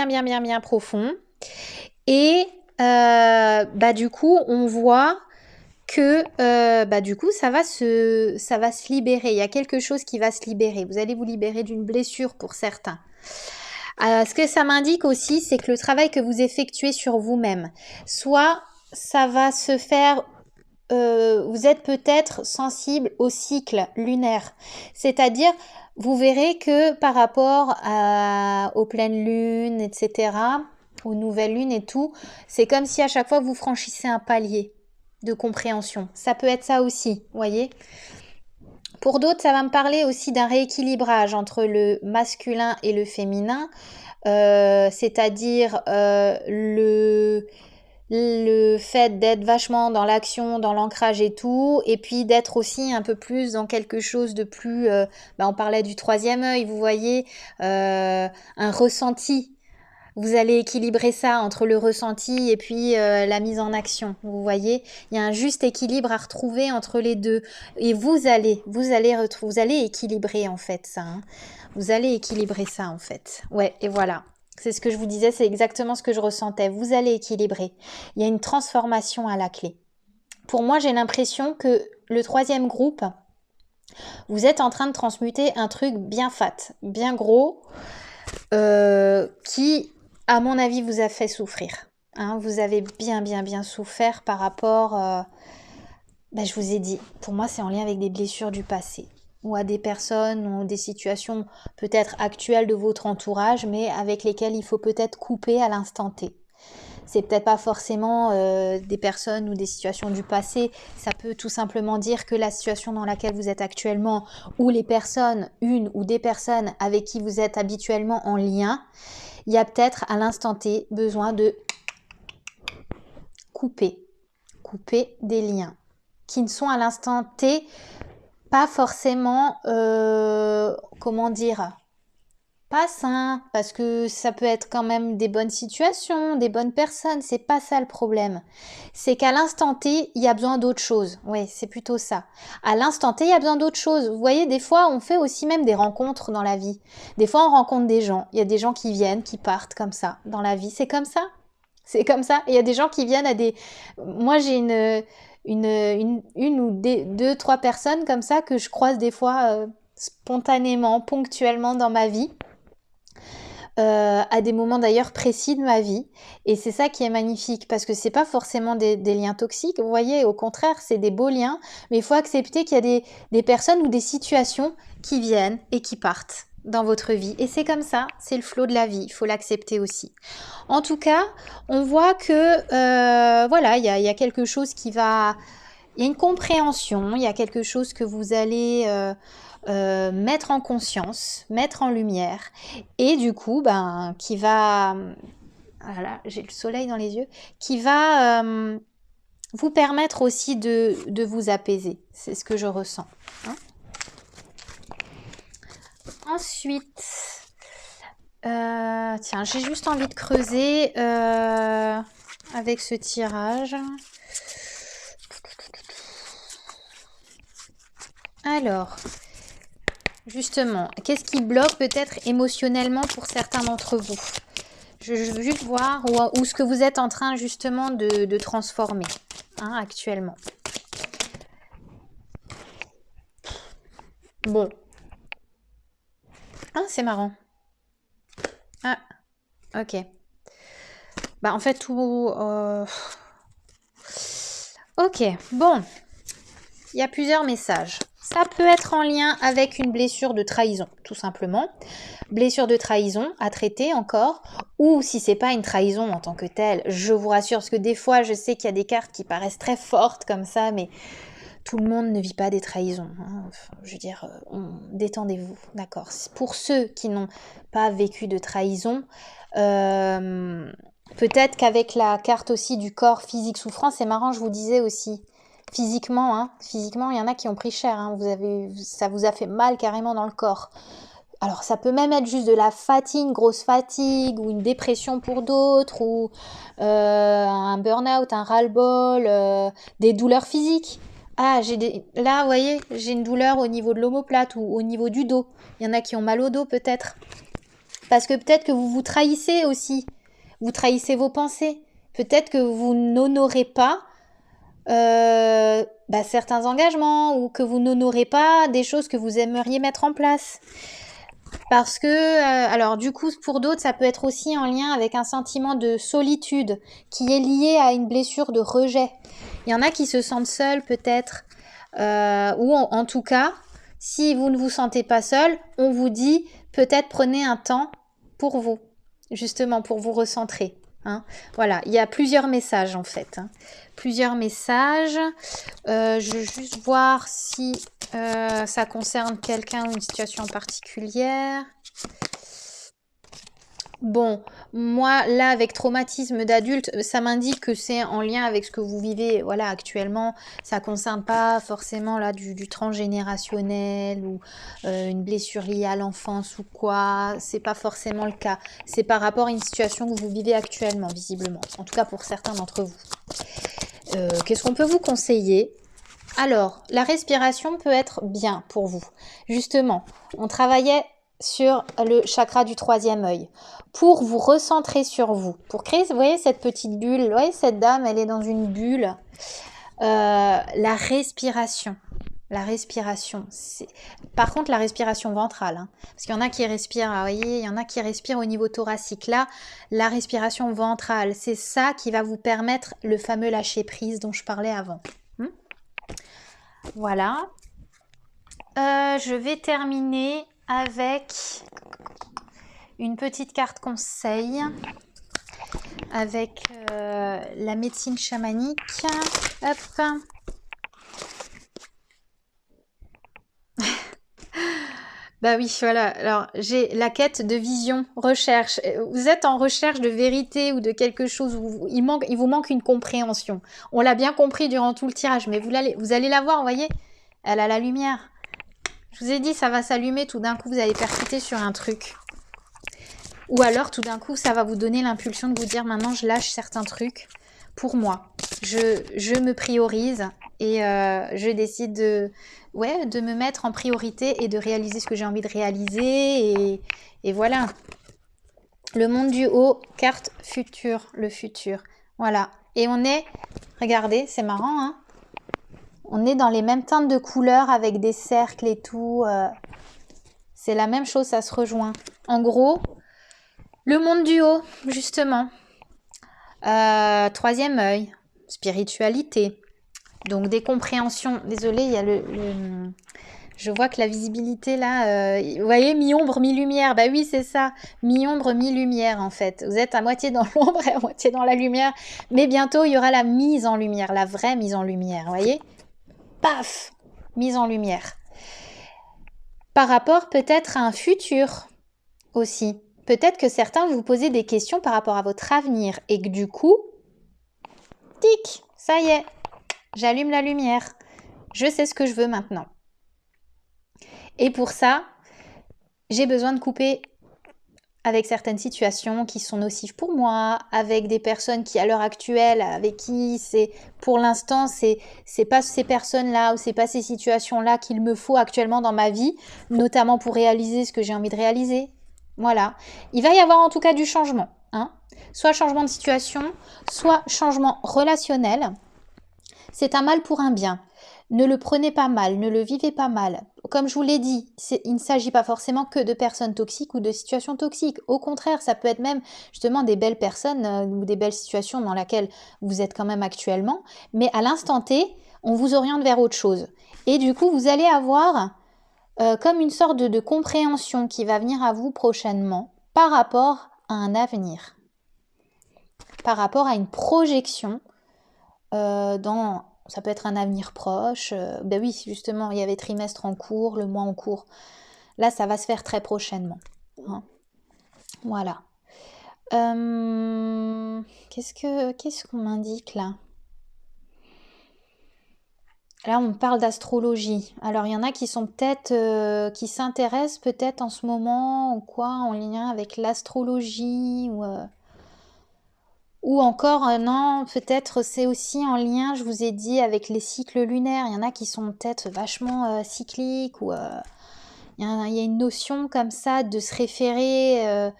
profond et du coup, on voit que du coup, ça va se libérer. Il y a quelque chose qui va se libérer. Vous allez vous libérer d'une blessure pour certains. Ce que ça m'indique aussi, c'est que le travail que vous effectuez sur vous-même, soit ça va se faire... vous êtes peut-être sensible au cycle lunaire. C'est-à-dire, vous verrez que par rapport aux pleines lunes, etc., aux nouvelles lunes et tout, c'est comme si à chaque fois vous franchissez un palier de compréhension. Ça peut être ça aussi, vous voyez. Pour d'autres, ça va me parler aussi d'un rééquilibrage entre le masculin et le féminin, c'est-à-dire le fait d'être vachement dans l'action, dans l'ancrage et tout, et puis d'être aussi un peu plus dans quelque chose de plus, on parlait du troisième œil, vous voyez, un ressenti. Vous allez équilibrer ça entre le ressenti et puis la mise en action. Vous voyez, il y a un juste équilibre à retrouver entre les deux. Et vous allez équilibrer en fait ça. Hein. Vous allez équilibrer ça en fait. Ouais, et voilà. C'est ce que je vous disais, c'est exactement ce que je ressentais. Vous allez équilibrer. Il y a une transformation à la clé. Pour moi, j'ai l'impression que le troisième groupe, vous êtes en train de transmuter un truc bien fat, bien gros, qui, à mon avis, vous a fait souffrir. Hein, vous avez bien souffert par rapport, je vous ai dit, pour moi, c'est en lien avec des blessures du passé ou à des personnes ou des situations peut-être actuelles de votre entourage, mais avec lesquelles il faut peut-être couper à l'instant T. C'est peut-être pas forcément des personnes ou des situations du passé, ça peut tout simplement dire que la situation dans laquelle vous êtes actuellement ou les personnes, une ou des personnes avec qui vous êtes habituellement en lien, il y a peut-être à l'instant T besoin de couper des liens qui ne sont à l'instant T pas forcément, comment dire, pas sains, parce que ça peut être quand même des bonnes situations, des bonnes personnes, c'est pas ça le problème. C'est qu'à l'instant T, il y a besoin d'autre chose. Oui, c'est plutôt ça. À l'instant T, il y a besoin d'autre chose. Vous voyez, des fois, on fait aussi même des rencontres dans la vie. Des fois, on rencontre des gens. Il y a des gens qui viennent, qui partent comme ça dans la vie. C'est comme ça. C'est comme ça. Et il y a des gens qui viennent à des... Moi, j'ai une ou deux, trois personnes comme ça que je croise des fois spontanément, ponctuellement dans ma vie. À des moments d'ailleurs précis de ma vie. Et c'est ça qui est magnifique, parce que c'est pas forcément des liens toxiques, vous voyez, au contraire, c'est des beaux liens, mais il faut accepter qu'il y a des personnes ou des situations qui viennent et qui partent dans votre vie. Et c'est comme ça, c'est le flot de la vie, il faut l'accepter aussi. En tout cas, on voit que, voilà, il y a quelque chose qui va... Il y a une compréhension, il y a quelque chose que vous allez... mettre en conscience, mettre en lumière, et du coup, qui va, voilà, j'ai le soleil dans les yeux, qui va vous permettre aussi de vous apaiser. C'est ce que je ressens. Hein. Ensuite, tiens, j'ai juste envie de creuser avec ce tirage. Alors, justement, qu'est-ce qui bloque peut-être émotionnellement pour certains d'entre vous? Je veux juste voir où ce que vous êtes en train justement de transformer actuellement. Bon. Ah, c'est marrant. Ah, ok. En fait, tout... Ok, bon. Il y a plusieurs messages. Ça peut être en lien avec une blessure de trahison, tout simplement. Blessure de trahison à traiter encore, ou si c'est pas une trahison en tant que telle, je vous rassure, parce que des fois, je sais qu'il y a des cartes qui paraissent très fortes comme ça, mais tout le monde ne vit pas des trahisons. Hein. Enfin, je veux dire, détendez-vous, d'accord. Pour ceux qui n'ont pas vécu de trahison, peut-être qu'avec la carte aussi du corps physique souffrant, c'est marrant, je vous disais aussi, physiquement, il y en a qui ont pris cher, ça vous a fait mal carrément dans le corps. Alors ça peut même être juste de la fatigue, grosse fatigue, ou une dépression pour d'autres, ou un burn-out, un ras-le-bol, des douleurs physiques. Ah, là, vous voyez, j'ai une douleur au niveau de l'omoplate ou au niveau du dos. Il y en a qui ont mal au dos peut-être. Parce que peut-être que vous vous trahissez aussi. Vous trahissez vos pensées. Peut-être que vous n'honorez pas certains engagements, ou que vous n'honorez pas des choses que vous aimeriez mettre en place. Parce que, alors du coup, pour d'autres, ça peut être aussi en lien avec un sentiment de solitude qui est lié à une blessure de rejet. Il y en a qui se sentent seuls peut-être, ou en tout cas, si vous ne vous sentez pas seul, on vous dit peut-être prenez un temps pour vous, justement pour vous recentrer. Hein. Voilà, il y a plusieurs messages en fait. Hein. Plusieurs messages. Je veux juste voir si ça concerne quelqu'un ou une situation particulière. Bon, moi, là, avec traumatisme d'adulte, ça m'indique que c'est en lien avec ce que vous vivez, voilà, actuellement. Ça concerne pas forcément là du transgénérationnel ou une blessure liée à l'enfance ou quoi. C'est pas forcément le cas. C'est par rapport à une situation que vous vivez actuellement, visiblement. En tout cas pour certains d'entre vous. Qu'est-ce qu'on peut vous conseiller? Alors, la respiration peut être bien pour vous. Justement, on travaillait sur le chakra du troisième œil pour vous recentrer sur vous, pour créer, vous voyez cette petite bulle, vous voyez cette dame, elle est dans une bulle. La respiration, par contre la respiration ventrale, hein, parce qu'il y en a qui respirent, vous voyez, il y en a qui respirent au niveau thoracique. Là, la respiration ventrale, c'est ça qui va vous permettre le fameux lâcher prise dont je parlais avant. Voilà. Je vais terminer avec une petite carte conseil avec la médecine chamanique. Hop. Bah oui, voilà. Alors, j'ai la quête de vision, recherche. Vous êtes en recherche de vérité ou de quelque chose où il vous manque une compréhension. On l'a bien compris durant tout le tirage, mais vous allez la voir, vous voyez, elle a la lumière. Je vous ai dit, ça va s'allumer, tout d'un coup, vous allez percuter sur un truc. Ou alors, tout d'un coup, ça va vous donner l'impulsion de vous dire, maintenant, je lâche certains trucs pour moi. Je me priorise et je décide de me mettre en priorité et de réaliser ce que j'ai envie de réaliser. Et voilà. Le monde du haut, carte futur, le futur. Voilà. Et on est, regardez, c'est marrant, hein. On est dans les mêmes teintes de couleurs avec des cercles et tout. C'est la même chose, ça se rejoint. En gros, le monde du haut, justement. Troisième œil, spiritualité. Donc des compréhensions. Désolée, il y a je vois que la visibilité là, vous voyez, mi-ombre, mi-lumière. Bah oui, c'est ça. Mi-ombre, mi-lumière en fait. Vous êtes à moitié dans l'ombre et à moitié dans la lumière. Mais bientôt, il y aura la mise en lumière, la vraie mise en lumière. Vous voyez? Paf! Mise en lumière. Par rapport peut-être à un futur aussi. Peut-être que certains vous posez des questions par rapport à votre avenir et que du coup, tic, ça y est, j'allume la lumière. Je sais ce que je veux maintenant. Et pour ça, j'ai besoin de couper avec certaines situations qui sont nocives pour moi, avec des personnes qui, à l'heure actuelle, avec qui pour l'instant, c'est pas ces personnes-là ou c'est pas ces situations-là qu'il me faut actuellement dans ma vie, notamment pour réaliser ce que j'ai envie de réaliser. Voilà. Il va y avoir en tout cas du changement, hein. Soit changement de situation, soit changement relationnel. C'est un mal pour un bien. Ne le prenez pas mal, ne le vivez pas mal. Comme je vous l'ai dit, il ne s'agit pas forcément que de personnes toxiques ou de situations toxiques. Au contraire, ça peut être même justement des belles personnes ou des belles situations dans lesquelles vous êtes quand même actuellement. Mais à l'instant T, on vous oriente vers autre chose. Et du coup, vous allez avoir comme une sorte de compréhension qui va venir à vous prochainement par rapport à un avenir, par rapport à une projection ça peut être un avenir proche. Ben oui, justement, il y avait trimestre en cours, le mois en cours. Là, ça va se faire très prochainement. Hein. Voilà. Qu'est-ce qu'on m'indique là? Là, on parle d'astrologie. Alors, il y en a qui sont peut-être, qui s'intéressent peut-être en ce moment ou quoi, en lien avec l'astrologie ou encore, non, peut-être c'est aussi en lien, je vous ai dit, avec les cycles lunaires. Il y en a qui sont peut-être vachement cycliques ou il y a une notion comme ça de se référer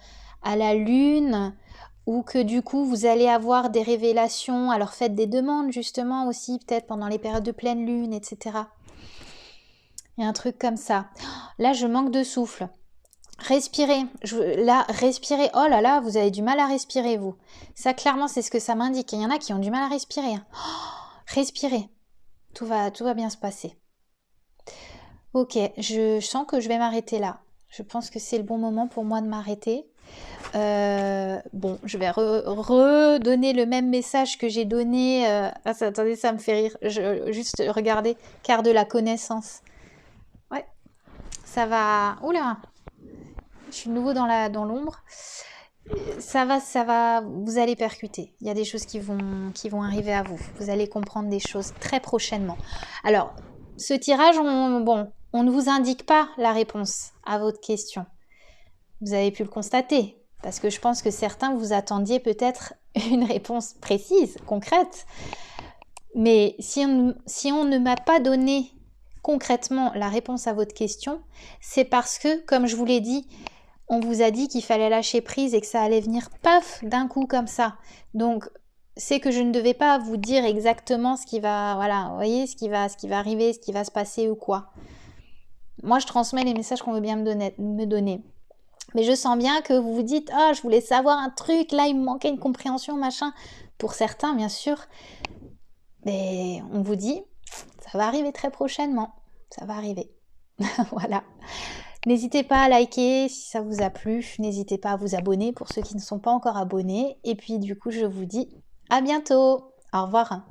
à la lune ou que du coup vous allez avoir des révélations. Alors faites des demandes justement aussi, peut-être pendant les périodes de pleine lune, etc. Il y a un truc comme ça. Là, je manque de souffle. Respirez, respirez, oh là là, vous avez du mal à respirer vous. Ça clairement c'est ce que ça m'indique. Il y en a qui ont du mal à respirer. Respirez, tout va bien se passer. Ok, je sens que je vais m'arrêter là. Je pense que c'est le bon moment pour moi de m'arrêter. Bon, je vais redonner le même message que j'ai donné. Attendez, ça me fait rire. Juste regardez, carte de la connaissance. Ça va... Oula, je suis de nouveau dans l'ombre. ça va, vous allez percuter. Il y a des choses qui vont arriver à vous. Vous allez comprendre des choses très prochainement. Alors, ce tirage, on ne vous indique pas la réponse à votre question. Vous avez pu le constater, parce que je pense que certains vous attendiez peut-être une réponse précise, concrète. Mais si on ne m'a pas donné concrètement la réponse à votre question, c'est parce que, comme je vous l'ai dit, on vous a dit qu'il fallait lâcher prise et que ça allait venir paf d'un coup comme ça. Donc c'est que je ne devais pas vous dire exactement ce qui va, voilà, vous voyez, ce qui va arriver, ce qui va se passer ou quoi. Moi, je transmets les messages qu'on veut bien me donner. Mais je sens bien que vous vous dites, ah, je voulais savoir un truc, là, il me manquait une compréhension, machin. Pour certains, bien sûr. Mais on vous dit, ça va arriver très prochainement. Ça va arriver. Voilà. N'hésitez pas à liker si ça vous a plu. N'hésitez pas à vous abonner pour ceux qui ne sont pas encore abonnés. Et puis du coup, je vous dis à bientôt. Au revoir.